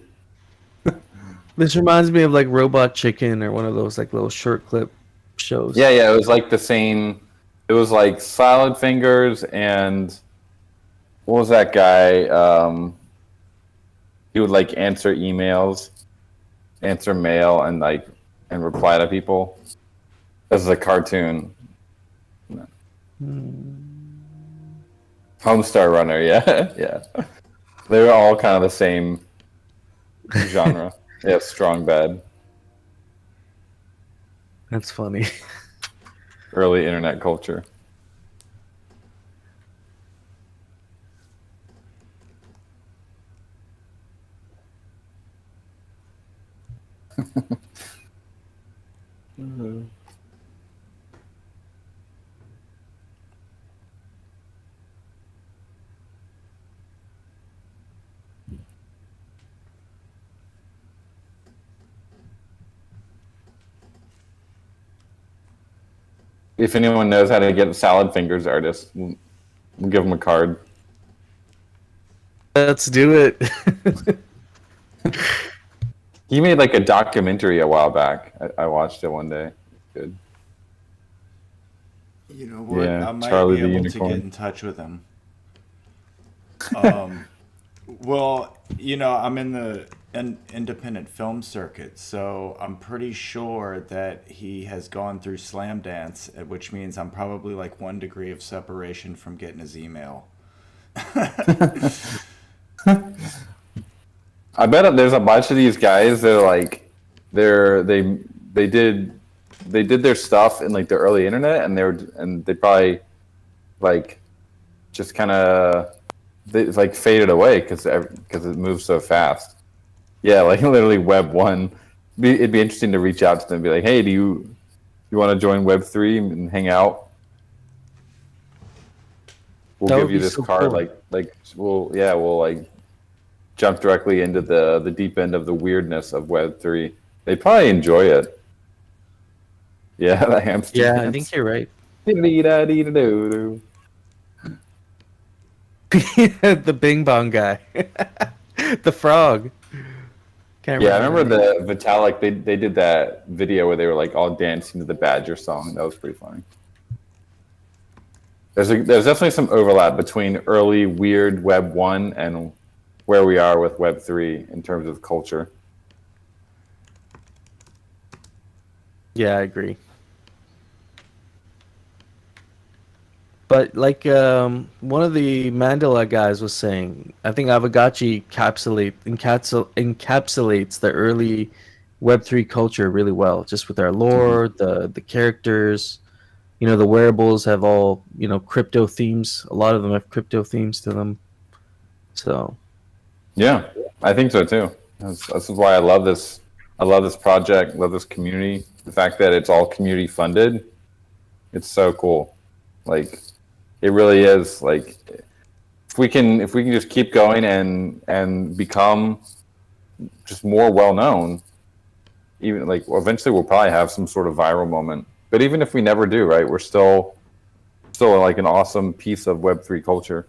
This reminds me of like Robot Chicken or one of those like little short clip shows. Yeah, it was like the same. It was like salad fingers and what was that guy? He would like answer emails, answer mail, and reply to people. This is a cartoon. Homestar Runner, yeah, yeah. They were all kind of the same genre. Yeah, strong bad. That's funny. Early internet culture. If anyone knows how to get salad fingers artists, we'll give them a card. Let's do it. He made like a documentary a while back. I watched it one day. Good. You know what? Yeah, I might Charlie be the able Unicorn. to get in touch with him. Well, I'm in the independent film circuit, so I'm pretty sure that he has gone through Slam Dance, which means I'm probably like 1 degree of separation from getting his email. I bet there's a bunch of these guys that are like, they did their stuff in like the early internet, and they probably like just kind of like faded away because it moves so fast. Yeah, like literally Web 1. It'd be interesting to reach out to them and be like, hey, do you want to join Web 3 and hang out? We'll That give would you be this so card, cool. we'll like jump directly into the deep end of the weirdness of Web 3. They'd probably enjoy it. Yeah, the hamster Yeah, I dance. think you're right. Dee-da-dee-da-dee-da-doo-doo. The Bing Bong guy. The frog. Can't Yeah, I remember his name. the Vitalik. They did that video where they were like all dancing to the Badger song. That was pretty funny. There's definitely some overlap between early weird Web 1 and where we are with Web 3 in terms of culture. Yeah, I agree. But like one of the Mandela guys was saying, I think Aavegotchi encapsulates the early Web3 culture really well, just with our lore, the characters, the wearables have all, crypto themes. A lot of them have crypto themes to them. So Yeah, I think so too. This is why I love this. I love this project. Love this community. The fact that it's all community funded. It's so cool. Like, it really is. Like, if we can just keep going and become just more well known, even like eventually we'll probably have some sort of viral moment. But even if we never do, right, we're still like an awesome piece of Web3 culture.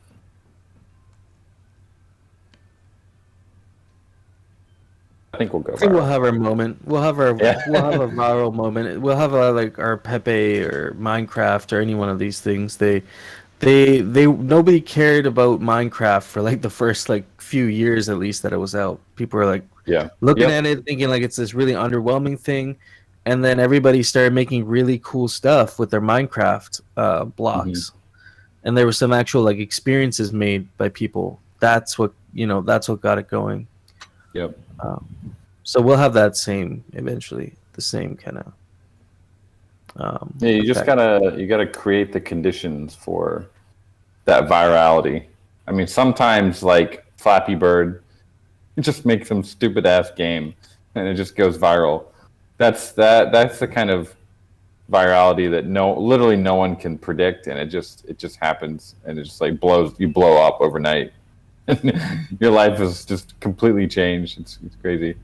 I think we'll go I think we'll viral. have our moment. We'll have a viral moment. We'll have like our Pepe or Minecraft or any one of these things. They nobody cared about Minecraft for like the first like few years at least that it was out. People were like looking at it thinking like it's this really underwhelming thing, and then everybody started making really cool stuff with their Minecraft blocks, and there were some actual like experiences made by people. That's what got it going. Yep. So we'll have that same eventually, the same kind of. Yeah, you just gotta create the conditions for that virality. I mean, sometimes like Flappy Bird, you just make some stupid ass game and it just goes viral. That's the kind of virality that literally no one can predict, and it just happens, and it just like you blow up overnight. Your life is just completely changed. It's crazy.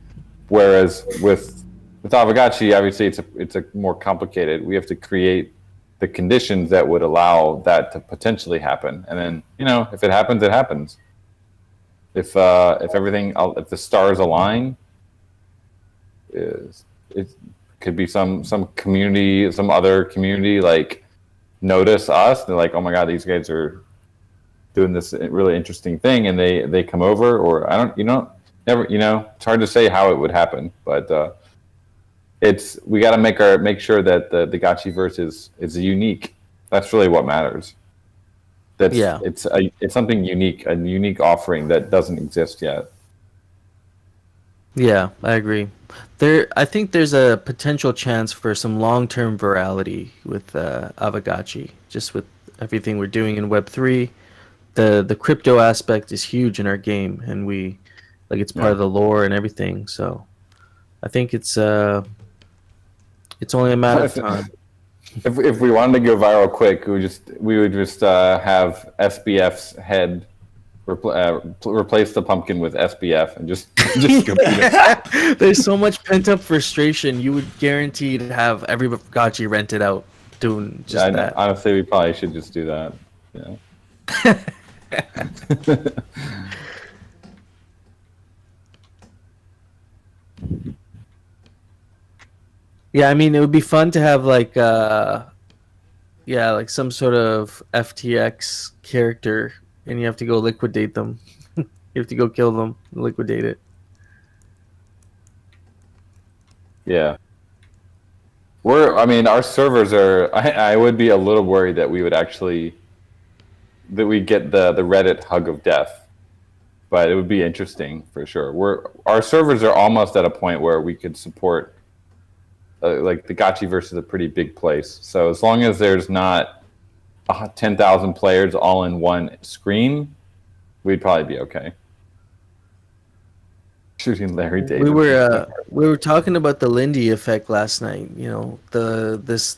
Whereas with Aavegotchi, obviously it's a more complicated. We have to create the conditions that would allow that to potentially happen, and then if it happens, it happens. If the stars align, it could be some community, some other community like notice us. They're like, oh my god, these guys are doing this really interesting thing, and they come over, or I don't, never, it's hard to say how it would happen, but we got to make sure that the Gotchiverse is unique. That's really what matters. It's something unique, a unique offering that doesn't exist yet. Yeah, I agree. I think there's a potential chance for some long-term virality with Aavegotchi, just with everything we're doing in Web3. The crypto aspect is huge in our game, and it's part Yeah. of the lore and everything. So I think it's only a matter of time. If we wanted to go viral quick, we would just have SBF's head replace the pumpkin with SBF and just go. There's so much pent-up frustration. You would guarantee to have every Gotchi rented out doing just that. Honestly, we probably should just do that. Yeah. Yeah, I mean, it would be fun to have like some sort of FTX character, and you have to go liquidate them. You have to go kill them, liquidate it. Yeah. Our servers are. I would be a little worried that we would get the Reddit hug of death, but it would be interesting for sure. Our servers are almost at a point where we could support. Like the Gotchiverse is a pretty big place, so as long as there's not 10,000 players all in one screen, we'd probably be okay. Shooting Larry David. We were talking about the Lindy effect last night. You know, this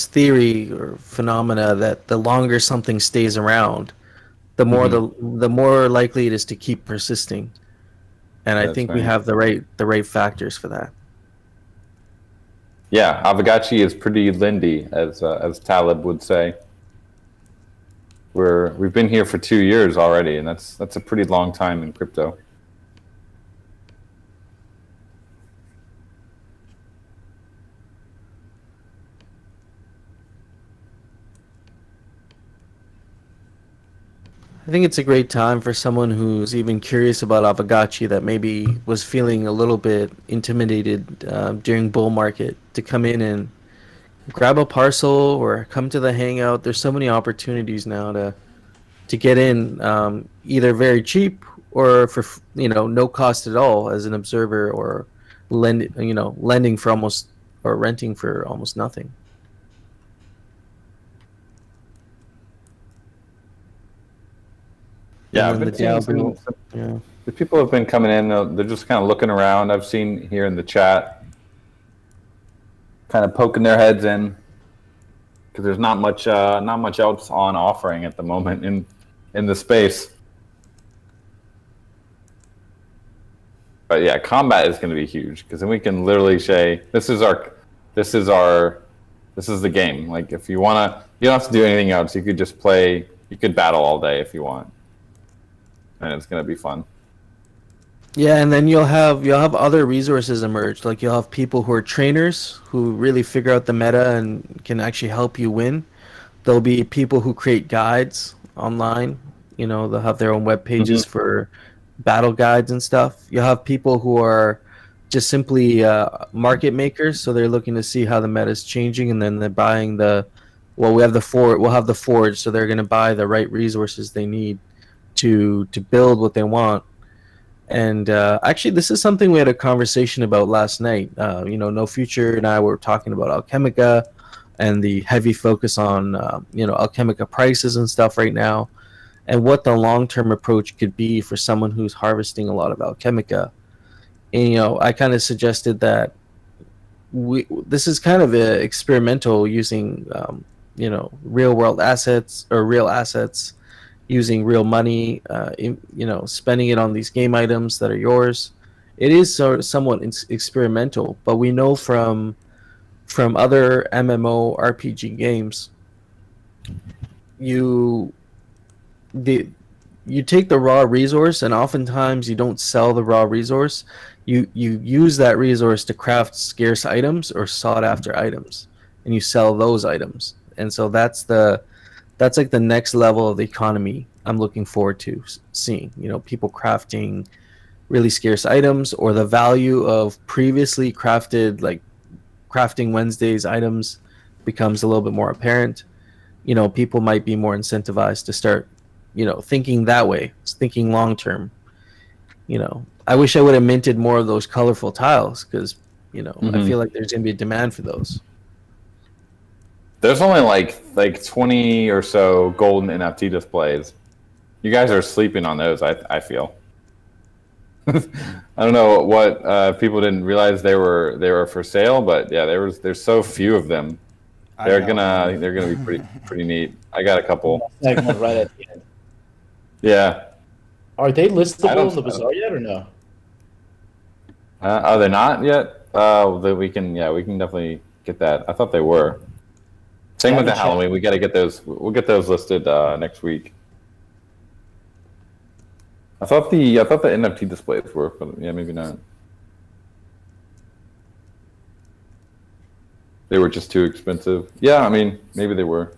theory or phenomena that the longer something stays around, the more the more likely it is to keep persisting. And I think we have the right factors for that. Yeah, Aavegotchi is pretty Lindy, as Talib would say. We've been here for 2 years already, and that's a pretty long time in crypto. I think it's a great time for someone who's even curious about Aavegotchi that maybe was feeling a little bit intimidated during bull market to come in and grab a parcel or come to the hangout. There's so many opportunities now to get in, either very cheap or for no cost at all as an observer, or lending for almost, or renting for almost nothing. Yeah, I've been seeing the people have been coming in. They're just kind of looking around. I've seen here in the chat, kind of poking their heads in, because there's not much else on offering at the moment in the space. But yeah, combat is going to be huge, because then we can literally say this is the game. Like, if you wanna, you don't have to do anything else. You could just play. You could battle all day if you want. And it's gonna be fun. Yeah, and then you'll have other resources emerge. Like, you'll have people who are trainers who really figure out the meta and can actually help you win. There'll be people who create guides online. They'll have their own web pages for battle guides and stuff. You'll have people who are just simply market makers, so they're looking to see how the meta is changing, and then they're buying we'll have the forge, so they're going to buy the right resources they need to build what they want. And actually, this is something we had a conversation about last night. No Future and I were talking about Alchemica and the heavy focus on Alchemica prices and stuff right now, and what the long-term approach could be for someone who's harvesting a lot of Alchemica. And I kind of suggested that this is kind of experimental, using real world assets, or real assets, using real money, spending it on these game items that are yours. It is somewhat experimental, but we know from other MMO RPG games, you take the raw resource, and oftentimes you don't sell the raw resource. You use that resource to craft scarce items or sought after items, and you sell those items. And so that's like the next level of the economy I'm looking forward to seeing. People crafting really scarce items, or the value of previously crafted, like Crafting Wednesdays items, becomes a little bit more apparent. People might be more incentivized to start, thinking that way, thinking long term. I wish I would have minted more of those colorful tiles because I Mhm. feel like there's gonna be a demand for those. There's only like 20 or so golden NFT displays. You guys are sleeping on those. I feel. I don't know what people didn't realize they were for sale, but yeah, there's so few of them. They're gonna be pretty neat. I got a couple. Segment right at the end. Yeah. Are they I listable don't- in the bazaar yet or no? Are they not yet? We can definitely get that. I thought they were. Same with the Haven't checked. Halloween. We got to get those. We'll get those listed next week. I thought the NFT displays were, but yeah, maybe not. They were just too expensive. Yeah, I mean, maybe they were.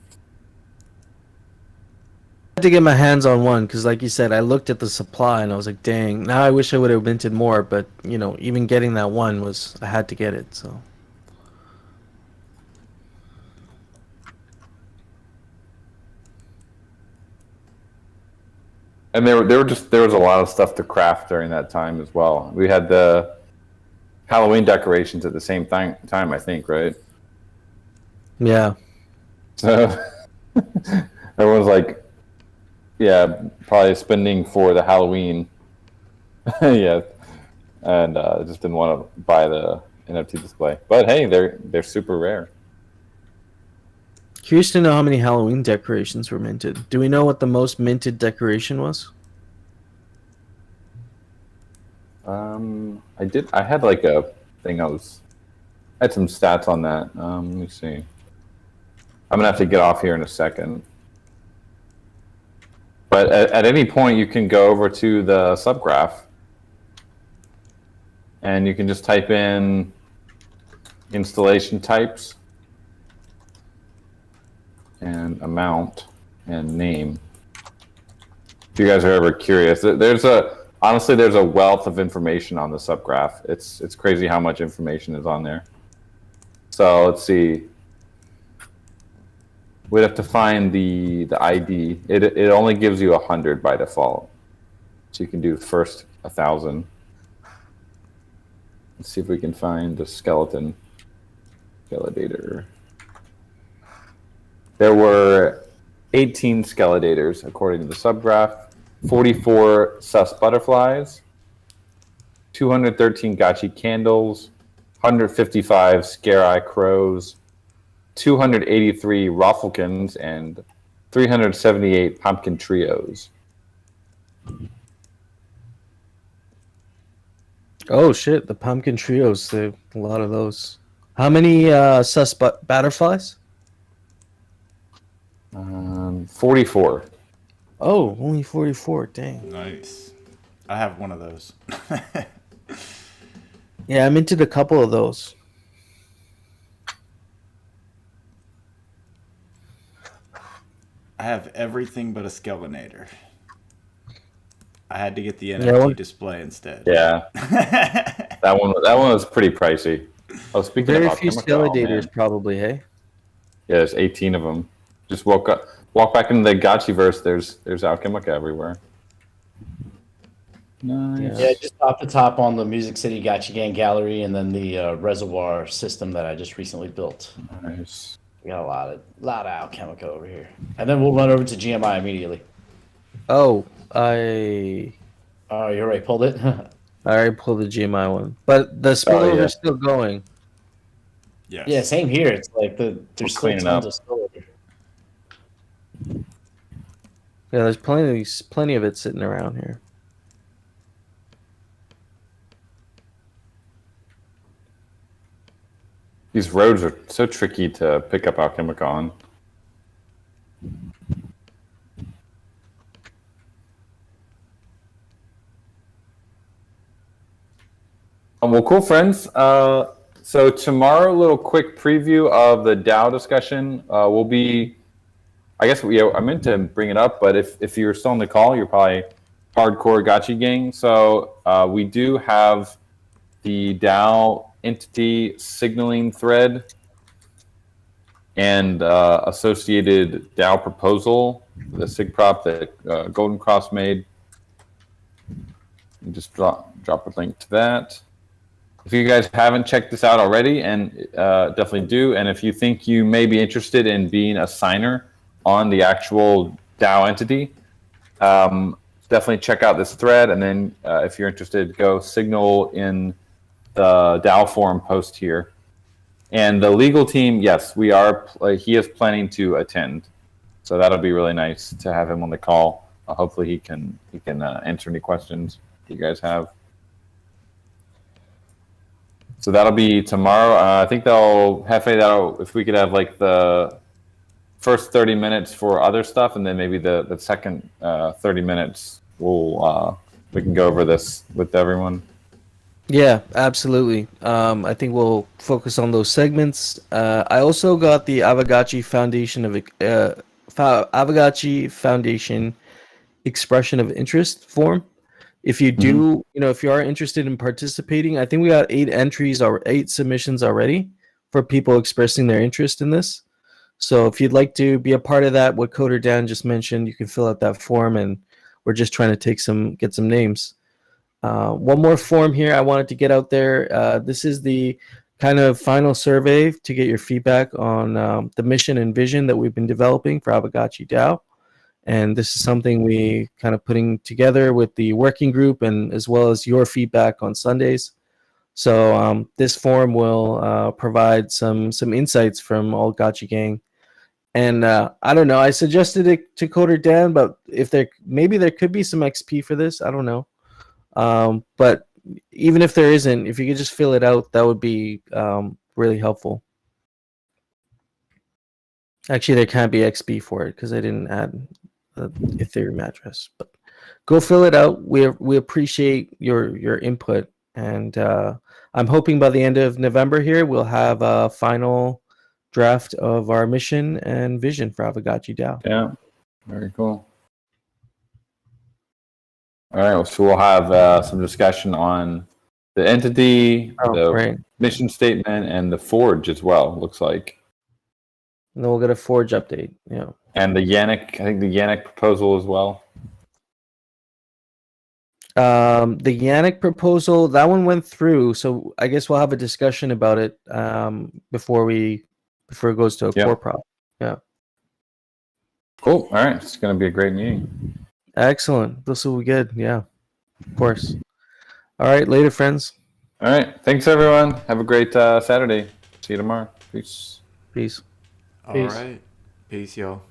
I had to get my hands on one because, like you said, I looked at the supply and I was like, "Dang!" Now I wish I would have minted more, but even getting that one I had to get it. So And there was a lot of stuff to craft during that time as well. We had the Halloween decorations at the same time, I think, right? yeah, So everyone's like, yeah, probably spending for the Halloween, yeah, and just didn't want to buy the NFT display. But hey, they're super rare. curious to know how many Halloween decorations were minted. Do we know what the most minted decoration was? I had like a thing. I had some stats on that. Let me see. I'm gonna have to get off here in a second. But at any point, you can go over to the subgraph, and you can just type in installation types and amount and name. If you guys are ever curious, honestly, there's a wealth of information on the subgraph. It's crazy how much information is on there. So let's see. We'd have to find the ID. It only gives you 100 by default, so you can do first 1,000. Let's see if we can find the skeleton. Skeledator. There were 18 skeledators according to the subgraph. 44 sus butterflies, 213 gotchi candles, 155 scare eye crows, 283 rafflekins, and 378 pumpkin trios. Oh shit, the pumpkin trios. A lot of those. How many sus butterflies? 44. Oh, only 44. Dang. Nice. I have one of those. Yeah, I minted a couple of those. I have everything but a Skeletonator. I had to get the NFT display instead. Yeah, that one was pretty pricey. Oh, speaking Very of few skeledators, probably. Hey. Yeah, there's 18 of them. Just walk back into the Gotchiverse. There's Alchemica everywhere. Nice. Yeah, just off the top on the Music City Gotcha Gang Gallery, and then the reservoir system that I just recently built. Nice. We got a lot of Alchemica over here, and then we'll run over to GMI immediately. Oh, Oh, you already pulled it. I already pulled the GMI one, but the spillover is still going. Yes. Yeah, same here. It's like there's still cleaning tons up. of spillover. Yeah, there's plenty of it sitting around here. These roads are so tricky to pick up Alchemica on. Well, cool, friends. So tomorrow, a little quick preview of the DAO discussion. Will be, I guess, I meant to bring it up, but if you're still on the call, you're probably hardcore Gotchi gang. So we do have the DAO entity signaling thread and associated DAO proposal, the SIG prop that Golden Cross made. and just drop a link to that. If you guys haven't checked this out already, and definitely do, and if you think you may be interested in being a signer on the actual DAO entity, definitely check out this thread, and then if you're interested, go signal in the DAO forum post here. And the legal team, yes, we are. He is planning to attend, so that'll be really nice to have him on the call. Hopefully, he can answer any questions you guys have. So that'll be tomorrow. I think Hefe, if we could have like the first 30 minutes for other stuff, and then maybe the second 30 minutes we can go over this with everyone. Yeah, absolutely. I think we'll focus on those segments. I also got the Aavegotchi Foundation expression of interest form. If you do, if you are interested in participating, I think we got 8 submissions already for people expressing their interest in this. So if you'd like to be a part of that, what Coder Dan just mentioned, you can fill out that form, and we're just trying to get some names. One more form here I wanted to get out there. This is the kind of final survey to get your feedback on the mission and vision that we've been developing for Aavegotchi DAO. And this is something we kind of putting together with the working group, and as well as your feedback on Sundays. So this form will provide some insights from all Gotchi gang. And I don't know, I suggested it to Coder Dan, but maybe there could be some XP for this. I don't know. But even if there isn't, if you could just fill it out, that would be really helpful. Actually, there can't be XP for it because I didn't add the Ethereum address. But go fill it out. We appreciate your input, and I'm hoping by the end of November here we'll have a final draft of our mission and vision for Aavegotchi DAO. Yeah, very cool. All right, so we'll have some discussion on the entity, the mission statement, and the forge as well, looks like. And then we'll get a forge update, yeah. And the Yannick, I think the Yannick proposal as well. The Yannick proposal, that one went through, so I guess we'll have a discussion about it before it goes to a core prop. Yeah. Cool. All right, it's going to be a great meeting. Excellent. This will be good. Yeah, of course. All right, later, friends. All right. Thanks, everyone. Have a great Saturday. See you tomorrow. Peace. Peace. All right. Peace, y'all.